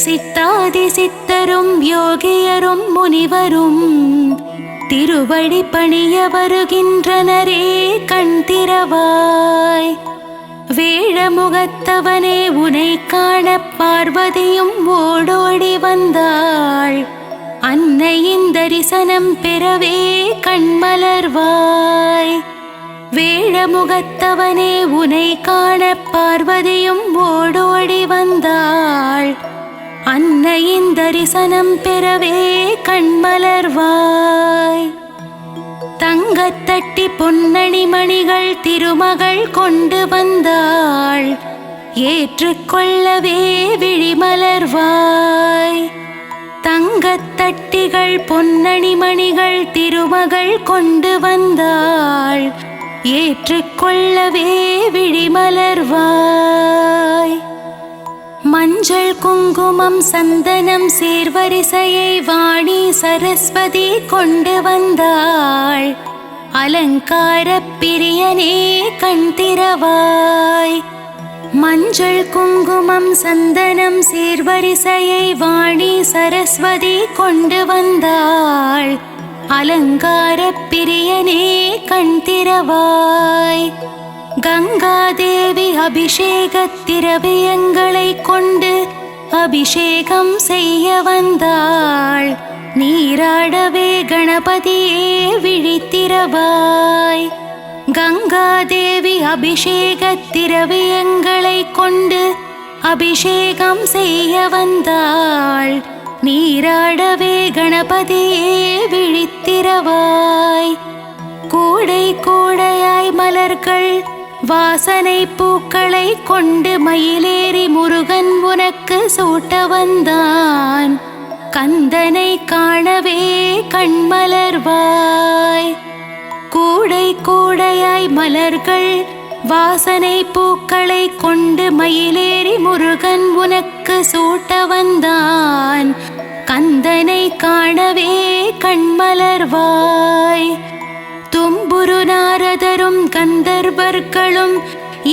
சித்தாதி சித்தரும் யோகியரும் முனிவரும் திருவடி பணிய வருகின்றனரே கண் திறவாய். வேழமுகத்தவனே உனை காண பார்வதியும் ஓடோடி வந்தாள் அன்னையின் தரிசனம் பெறவே கண்மலர்வாய். வேழமுகத்தவனே உனை காண பார்வதியும் ஓடோடி வந்தாள் அன்னையின் தரிசனம் பெறவே கண்மலர்வாய். தங்கத்தட்டி பொன்னணி மணிகள் திருமகள் கொண்டு வந்தாள் ஏற்றுக்கொள்ளவே விழிமலர்வாய். தங்கத்தட்டிகள் பொன்னணி மணிகள் திருமகள் கொண்டு வந்தாள் ஏற்றுக்கொள்ளவே விழிமலர்வாய். மஞ்சள் குங்குமம் சந்தனம் சீர்வரிசையை வாணி சரஸ்வதி கொண்டு வந்தாள் அலங்கார பிரியனே கண் திறவாய். மஞ்சள் குங்குமம் சந்தனம் சீர்வரிசையை வாணி சரஸ்வதி கொண்டு வந்தாள் அலங்கார பிரியனே கண் திறவாய். கங்காதேவி அபிஷேக திரவியங்களை கொண்டு அபிஷேகம் செய்ய வந்தாள் நீராடவே கணபதியே விழித்திரவாய். கங்காதேவி அபிஷேக திரவியங்களை கொண்டு அபிஷேகம் செய்ய வந்தாள் நீராடவே கணபதியே விழித்திரவாய். கூடை கூடையாய் மலர்கள் வாசனை பூக்களை கொண்டு மயிலேறி முருகன் உனக்கு சூட்ட வந்தான் கந்தனை காணவே கண்மலர்வாய். கூடை கூடையாய் மலர்கள் வாசனை பூக்களை கொண்டு மயிலேறி முருகன் உனக்கு சூட்ட வந்தான் கந்தனை காணவே கண்மலர்வாய். தும்புரு நாரதரும் கந்தர்வர்களும்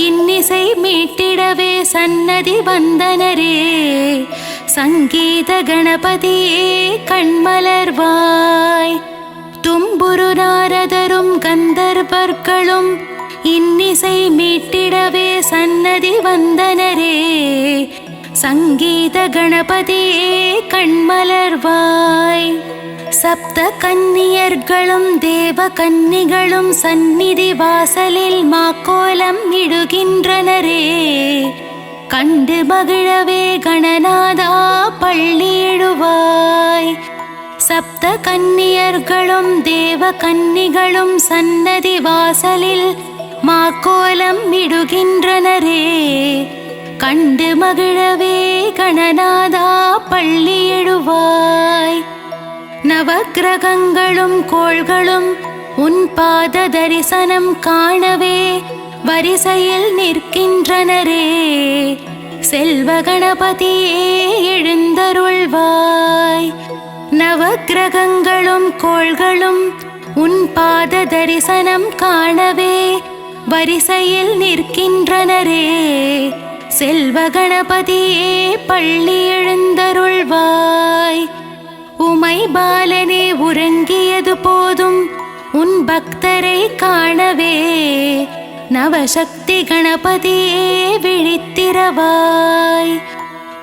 இன்னிசை மீட்டிடவே சன்னதி வந்தனரே சங்கீத கணபதியே கண்மலர்வாய். தும்புரு நாரதரும் கந்தர்வர்களும் இன்னிசை மீட்டிடவே சன்னதி வந்தனரே. சங்கீத கணபதியே கண்மலர்வாய். சப்த கன்னியர்களும் தேவ கன்னிகளும் சந்நிதி வாசலில் மாக்கோலம் இடுகின்றனரே. கண்டு மகிழவே கணநாதா பள்ளியிடுவாய். சப்த கன்னியர்களும் தேவ கன்னிகளும் சன்னதி வாசலில் மாக்கோலம் இடுகின்றனரே. கண்டு மகிழவே கணநாதா பள்ளியிடுவாய். நவக்கிரகங்களும் கோள்களும் உன் பாத தரிசனம் காணவே வரிசையில் நிற்கின்றனரே. செல்வ கணபதியே எழுந்தருள்வாய். நவக்கிரகங்களும் கோள்களும் உன் பாத தரிசனம் காணவே வரிசையில் நிற்கின்றனரே. செல்வ கணபதியே பள்ளி எழுந்தருள்வாய். உமை பாலனே உறங்கியது போதும் உன் பக்தரை காணவே. நவசக்தி கணபதியே விழித்திரவாய்.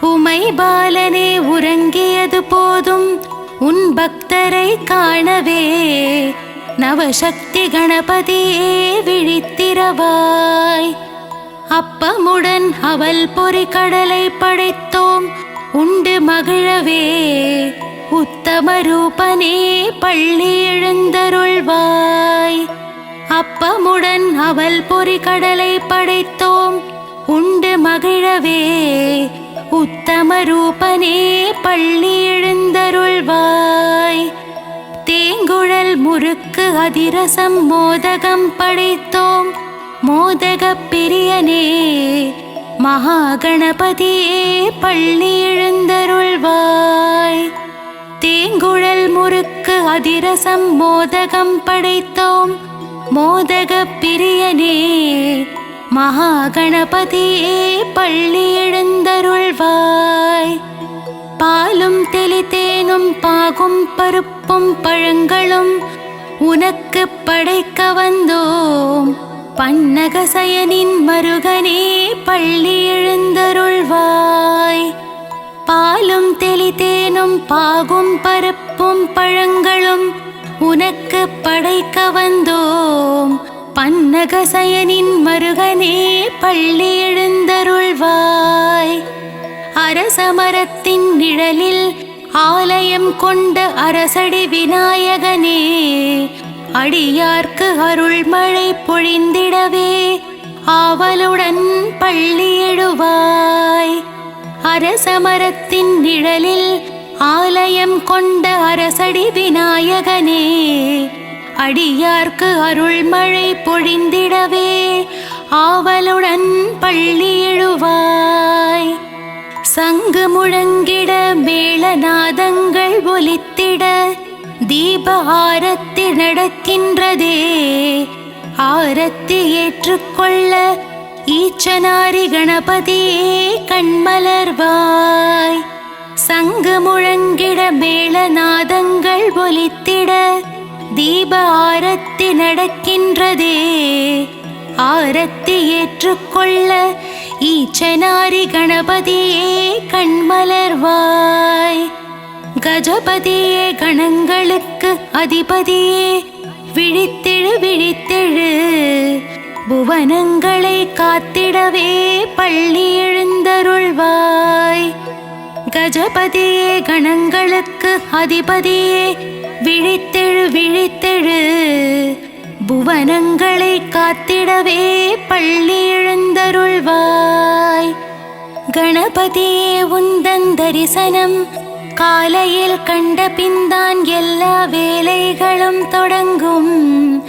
உமை பாலனே உறங்கியது போதும் உன் பக்தரை காணவே. நவசக்தி கணபதியே விழித்திரவாய். அப்பமுடன் அவல் பொறி கடலை படைத்தோம் உண்டு மகிழவே. உத்தம ரூபனே பள்ளி எழுந்தருள்வாய். அப்பமுடன் அவல் பொறி கடலை படைத்தோம் உண்டு மகிழவே. உத்தம ரூபனே பள்ளி எழுந்தருள்வாய். தேங்குழல் முறுக்கு அதிரசம் மோதகம் படைத்தோம் மோதக பிரியனே. மகாகணபதியே பள்ளி எழுந்தருள்வாய். தேங்குழல் முறுக்கு அதிரசம் மோதகம் படைத்தோம் மோதக பிரியனே. மகாகணபதியே பள்ளி எழுந்தருள்வாய். பாலும் தெளித்தேனும் பாகும் பருப்பும் பழங்களும் உனக்கு படைக்க வந்தோம். பன்னகசயனின் மருகனே பள்ளி எழுந்தருள்வாய். பாலும் தெளித்தேனும் பாகும் பருப்பும் பழங்களும் உனக்கு படைக்க வந்தோம். பன்னகசயனின் மருகனே பள்ளி எழுந்தருள்வாய். அரசமரத்தின் நிழலில் ஆலயம் கொண்ட அரசடி விநாயகனே. அடியார்க்கு அருள்மழை பொழிந்திடவே ஆவலுடன் பள்ளி எழுவாய். அரசமரத்தின் நிழலில் ஆலயம் கொண்ட அரசடி விநாயகனே. அடியார்க்கு அருள்மழை பொழிந்திடவே ஆவலுடன் பள்ளி எழுவாய். சங்கு முழங்கிட மேளநாதங்கள் ஒலித்திட தீப ஆரத்தி நடக்கின்றதே. ஆரத்தி ஏற்றுக்கொள்ள ஈச்சனாரி கணபதியே கண்மலர்வாய். சங்கு முழங்கிட மேளநாதங்கள் ஒலித்திட தீப ஆரத்தி நடக்கின்றதே. ஆரத்தி ஏற்றுக்கொள்ள ஈச்சனாரி கணபதியே கண்மலர்வாய். கஜபதியே கணங்களுக்கு அதிபதியே விழித்தெழு விழித்தெழு. புவனங்களை காத்திடவே பள்ளி எழுந்தருள்வாய். கஜபதியே கணங்களுக்கு அதிபதியே விழித்தெழு விழித்தெழு. புவனங்களை காத்திடவே பள்ளி எழுந்தருள்வாய். கணபதியே உந்தன் தரிசனம் காலையில் கண்ட பின்தான் எல்லா வேலைகளும் தொடங்கும்.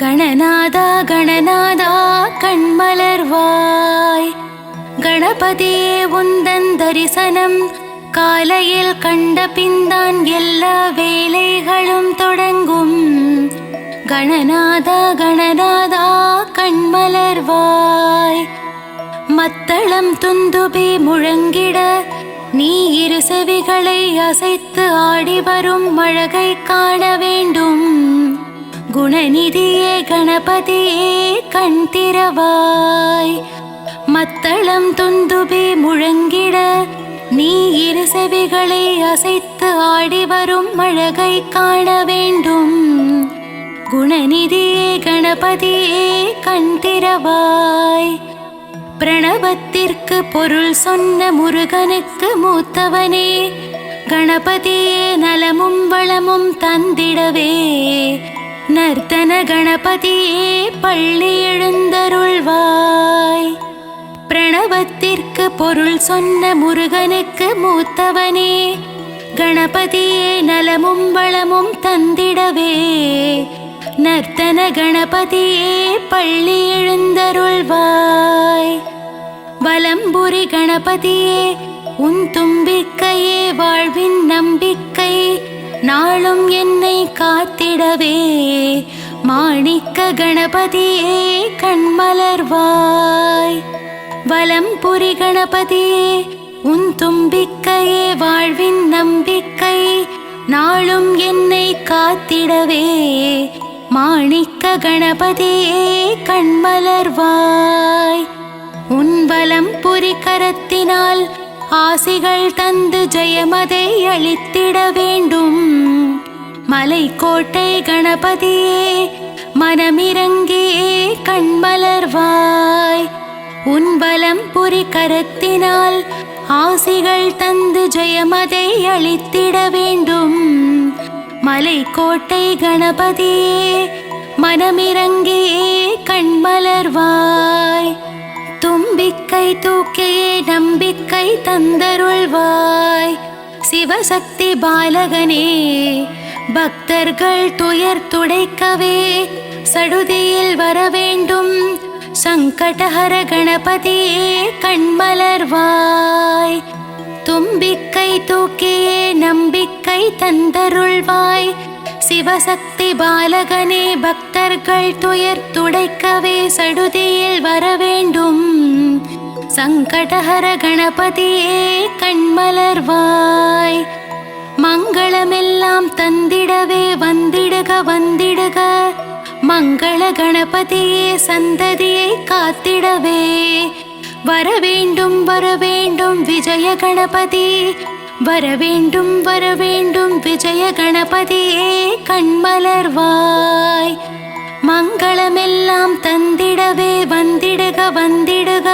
கணநாதா கணநாதா கண்மலர்வாய். கணபதியே உந்தன் தரிசனம் காலையில் கண்ட பின்தான் எல்லா வேலைகளும் தொடங்கும். கணநாதா கணநாதா கண்மலர்வாய். மத்தளம் துந்துபி முழங்கிட நீ இரு செவிகளை அசைத்து ஆடி வரும் அழகை காண வேண்டும். குணநிதியே கணபதியே கண் திறவாய். மத்தளம் துந்துபி முழங்கிட நீ இரு செவிகளை அசைத்து ஆடி வரும் அழகை காண வேண்டும். குணநிதியே கணபதியே கண் திறவாய். பிரணவத்திற்கு பொருள் சொன்ன முருகனுக்கு மூத்தவனே கணபதியே நலமும் வளமும் தந்திடவே. நர்த்தன கணபதியே பள்ளி எழுந்தருள்வாய். பிரணவத்திற்கு பொருள் சொன்ன முருகனுக்கு மூத்தவனே கணபதியே நலமும் வளமும் தந்திடவே. நர்த்தன கணபதியே பள்ளி எழுந்தருள்வாய். வலம்புரி கணபதியே உன் தும்பிக்கையே வாழ்வின் நம்பிக்கை. நாளும் என்னை காத்திடவே. மாணிக்க கணபதியே கண்மலர்வாய். வலம்புரி கணபதியே உன் தும்பிக்கையே வாழ்வின் நம்பிக்கை. நாளும் என்னை காத்திடவே. மாணிக்க கணபதியே கண்மலர்வாய். உன் வலம்புரி கரத்தினால் ஆசிகள் தந்து ஜெயமதை அளித்திட வேண்டும். மலைக்கோட்டை கணபதியே மனமிறங்கியே கண்மலர்வாய். உன் வலம்புரி கரத்தினால் ஆசிகள் தந்து ஜெயமதை அளித்திட வேண்டும். மலைக்கோட்டை கணபதியே மனமிறங்கியே கண்மலர்வாய். தும்பிக்கை தூக்கியே நம்பிக்கை தந்தருள்வாய். சிவசக்தி பாலகனே பக்தர்கள் துயர் துடைக்கவே சடுதியில் வர வேண்டும். சங்கடஹர கணபதியே கண்மலர்வாய். தும்பிக்கை தூக்கியே நம்பிக்கை தந்தருள்வாய். சிவசக்தி பாலகனே பக்தர்கள் துயர் துடைக்கவே சடுதியில் வர வேண்டும். சங்கடஹர கணபதியே கண்மலர்வாய். மங்களமெல்லாம் தந்திடவே வந்திடுக வந்திடுக. மங்கள கணபதியே சந்ததியை காத்திடவே. வரவேண்டும் வரவேண்டும் விஜய கணபதி. வரவேண்டும் வரவேண்டும் விஜய கணபதியே கண்மலர்வாய். மங்களமெல்லாம் தந்திடவே வந்திடுக வந்திடுக.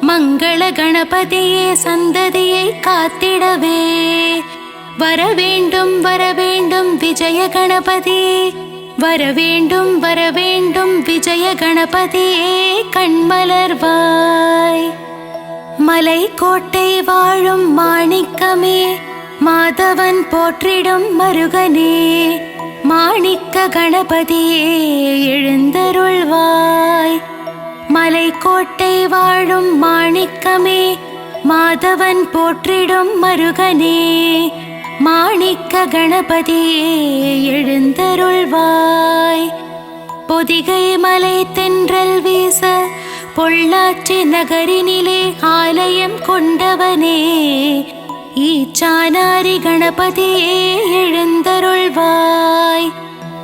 மங்கள கணபதியே சந்ததியை காத்திடவே. வரவேண்டும் வரவேண்டும் விஜய கணபதி. வரவேண்டும் வரவேண்டும் விஜய கணபதியே கண்மலர்வாய். மலைக்கோட்டை வாழும் மாணிக்கமே மாதவன் போற்றிடும் மருகனே. மாணிக்க கணபதியே எழுந்தருள்வாய். மலைக்கோட்டை வாழும் மாணிக்கமே மாதவன் போற்றிடும் மருகனே. மாணிக்க கணபதியே எழுந்தருள்வாய். பொதிகை மலை தென்றல் வீச பொள்ளாச்சி நகரினிலே ஆலயம் கொண்டவனே. ஈச்சானாரி கணபதியே எழுந்தருள்வாய்.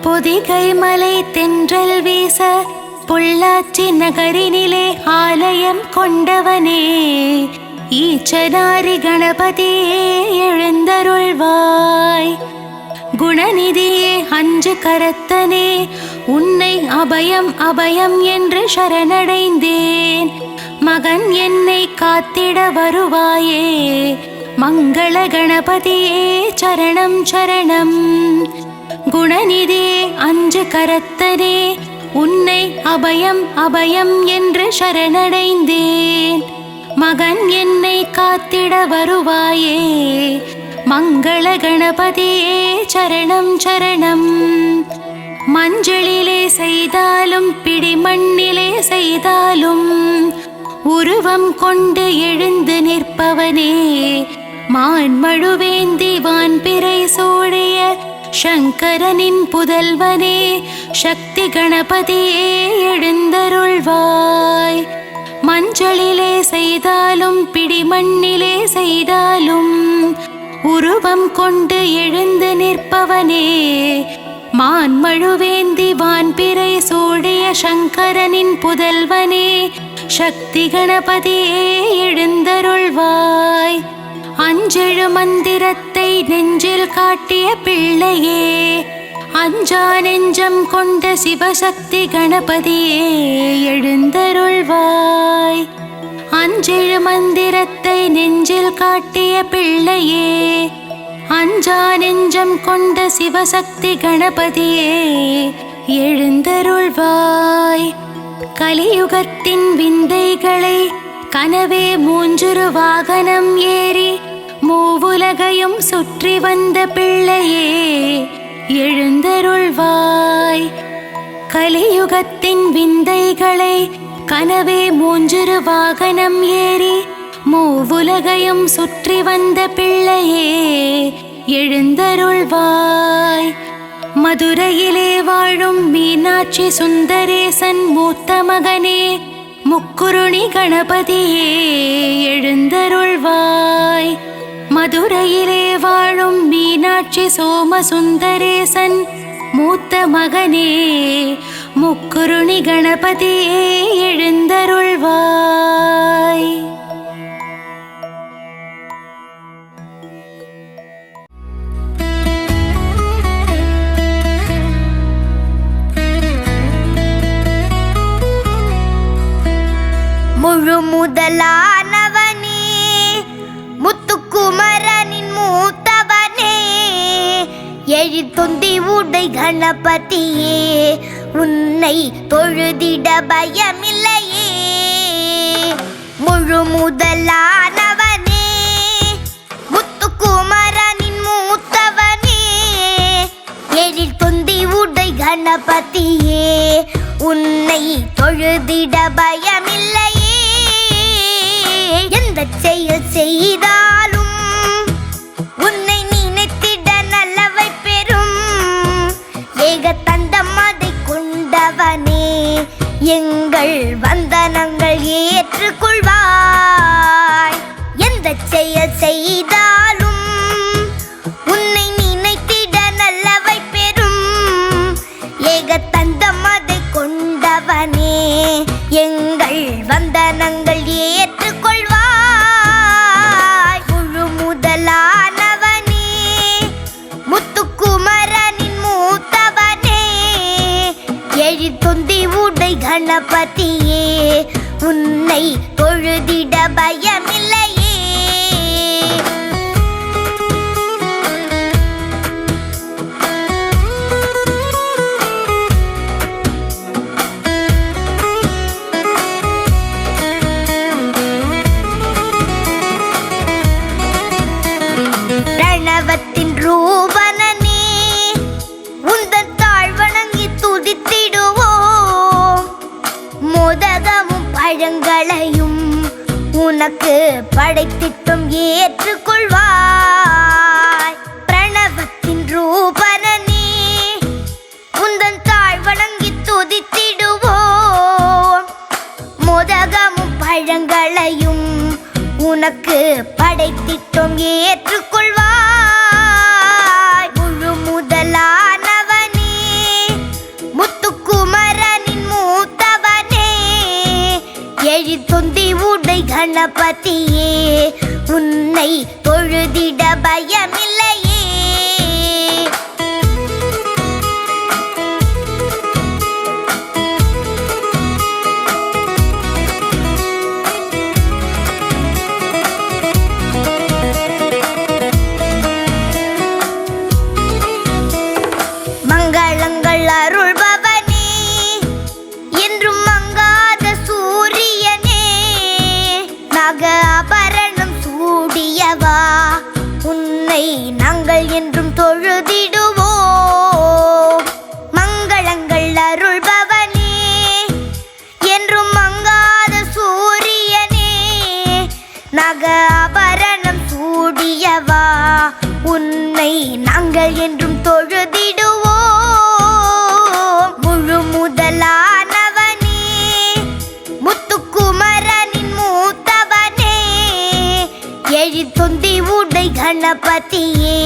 பொதிகை மலை தென்றல் வீச பொள்ளாச்சி நகரினிலே ஆலயம் கொண்டவனே. ஈச்சனாரி கணபதியே எழுந்தருள்வாய். குணநிதியே அஞ்சு கரத்தனே உன்னை அபயம் அபயம் என்று சரணடைந்தேன். மகன் என்னை காத்திட வருவாயே. மங்கள கணபதியே சரணம் சரணம். குணநிதியே அஞ்சு கரத்தனே உன்னை அபயம் அபயம் என்று சரணடைந்தேன். மகன் என்னை காத்திட வருவாயே. மங்கள கணபதியே சரணம் சரணம். மஞ்சளிலே செய்தாலும் பிடிமண்ணிலே செய்தாலும் உருவம் கொண்டு எழுந்து நிற்பவனே. மான்மழுவேந்தி வான்பிறை சூடிய சங்கரனின் புதல்வனே. சக்தி கணபதியே எழுந்தருள்வாய். மஞ்சளிலே செய்தாலும் பிடிமண்ணிலே செய்தாலும் உருவம் கொண்டு எழுந்து நிற்பவனே, மான்மழுவேந்தி வான்பிறை சூடிய சங்கரனின் புதல்வனே, சக்தி கணபதியே எழுந்தருள்வாய். அஞ்செழு மந்திரத்தை நெஞ்சில் காட்டிய பிள்ளையே, அஞ்சா நெஞ்சம் கொண்ட சிவசக்தி கணபதியே எழுந்தருள்வாய். அஞ்செழு மந்திரத்தை நெஞ்சில் காட்டிய பிள்ளையே, அஞ்சா நெஞ்சம் கொண்ட சிவசக்தி கணபதியே எழுந்தருள்வாய். கலியுகத்தின் விந்தைகளை கனவே மூஞ்சுரு வாகனம் ஏறி மூவுலகையும் சுற்றி வந்த பிள்ளையே எழுந்தருள்வாய். கலியுகத்தின் விந்தைகளை கனவே மூஞ்சுரு வாகனம் ஏறி மூவுலகையும் சுற்றி வந்த பிள்ளையே எழுந்தருள்வாய். மதுரையிலே வாழும் மீனாட்சி சுந்தரேசன் மூத்த மகனே, முக்குருணி கணபதியே எழுந்தருள்வாய். மதுரையிலே வாழும் மீனாட்சி சோமசுந்தரேசன் மூத்த மகனே, முக்குருணி கணபதியே எழுந்தருள்வாய். முழு முதலானவனே, முத்துக்குமரனின் மூத்தவனே, எழித்தொந்தி உடை கணபதியே, உன்னை தொழுதிட பயமில்லையே. முழு முதலானவனே, முத்துக்குமரனின் மூத்தவனே, எழித்தொந்தி உடை கணபதியே, உன்னை தொழுதிட பயமில்லையே. எந்த செயல் செய்தாலும் உன்னை நினைத்திட நல்லவை பெறும் ஏக தந்தம் அதை கொண்டவனே, எங்கள் வந்தனங்கள் ஏற்றுக்கொள்வாய். எந்த செயல் செய்தாலும் உன்னை நினைத்திட நல்லவை பெறும் ஏக தந்தம் அதை கொண்டவனே, எங்கள் வந்தனங்கள் ஏற்றுக்கொள்வாய். முழு முதலானவனே, முத்துக்குமரனின் மூத்தவனே, எழித்தொந்தி உடை கணபதியே, உன்னை தொழுதிட பயமில்லையே. பிரணவத்தின் ரூபனே, உந்தன் தாழ்வணங்கி துதித்திடுவோம். மோதகமும் பழங்களையும் உனக்கு படைத்திட்டும் ஏற்றுக்கொள்வாய். பிரணவத்தின் ரூபனே, உந்தன் தாழ்வணங்கி துதித்திடுவோம். மோதகமும் பழங்களையும் உனக்கு படைத்திட்டும் ஏற்றுக்கொள்வாய். முழு முதலானவனே, முத்துக்குமரனின் மூத்தவனே, எழித்தொந்தி உடை கணபதியே, உன்னை தொழுதிட பயமில்லையே. மங்களங்கள் அருள்பவனே, என்றும் மங்காத சூரியனே, நக ஆபரணம் சூடியவா, உன்னை நாங்கள் என்றும் தொழுதிடுவோம். மங்களங்கள் அருள்பவனே, என்றும் மங்காத சூரியனே, நக ஆபரணம் சூடியவா, உன்னை நாங்கள் என்றும் தொழுதிடுவோம். முழு முதலானவனே, முத்துக்குமரனின் மூத்தவனே, எழித்தொந்தி உடை கணபதியே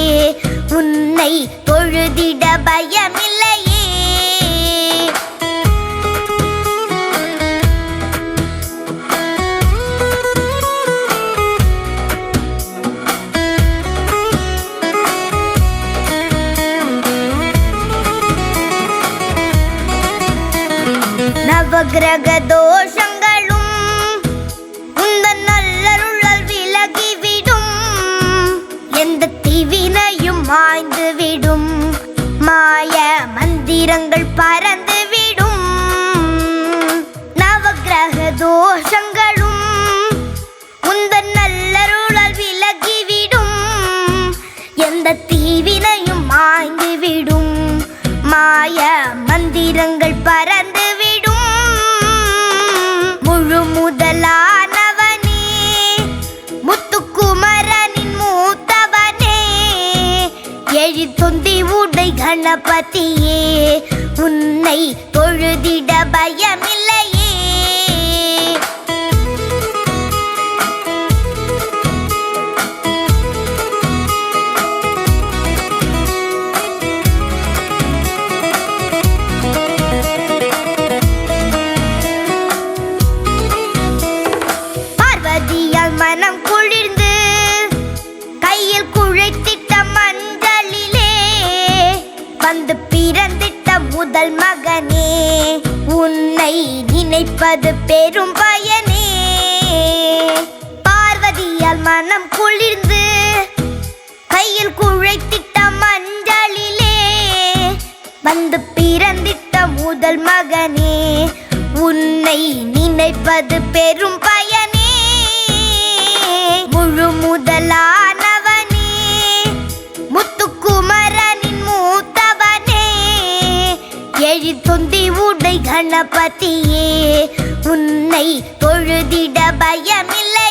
உன்னை தொழுதிட பயமில்லையே. நவகிரக தோஷங்களும் உந்தன் நல்லருளால் விலகிவிடும். எந்த தீவினையும் மாய்ந்து விடும். மாய மந்திரங்கள் பறந்து விடும். நவகிரக தோஷங்களும் உந்தன் நல்லருளால் விலகிவிடும். எந்த தீவினையும் மாய்ந்து விடும். மாய மந்திரங்கள் பறந்து விடும். முழு முதலானவனே முத்துக்குமரனின் மூத்தவனே எழுத்தொந்தி உடை கணபதியே உன்னை தொழுதிட பயமில்லையே. மனம் குளிர்ந்து கையில் குழைத்திட்ட மஞ்சளிலே வந்து பிறந்திட்ட முதல் மகனே உன்னை நினைப்பது பெரும் பயனே. பார்வதியால் மனம் குளிர்ந்து கையில் குழைத்திட்ட மஞ்சளிலே வந்து பிறந்திட்ட முதல் மகனே உன்னை நினைப்பது பெரும் பயனே. முழு முதலானவனே முத்துக்குமரனின் மூத்தவனே எழுத்தொந்தி உடை கணபதியே உன்னை தொழுதிட பயமில்லை.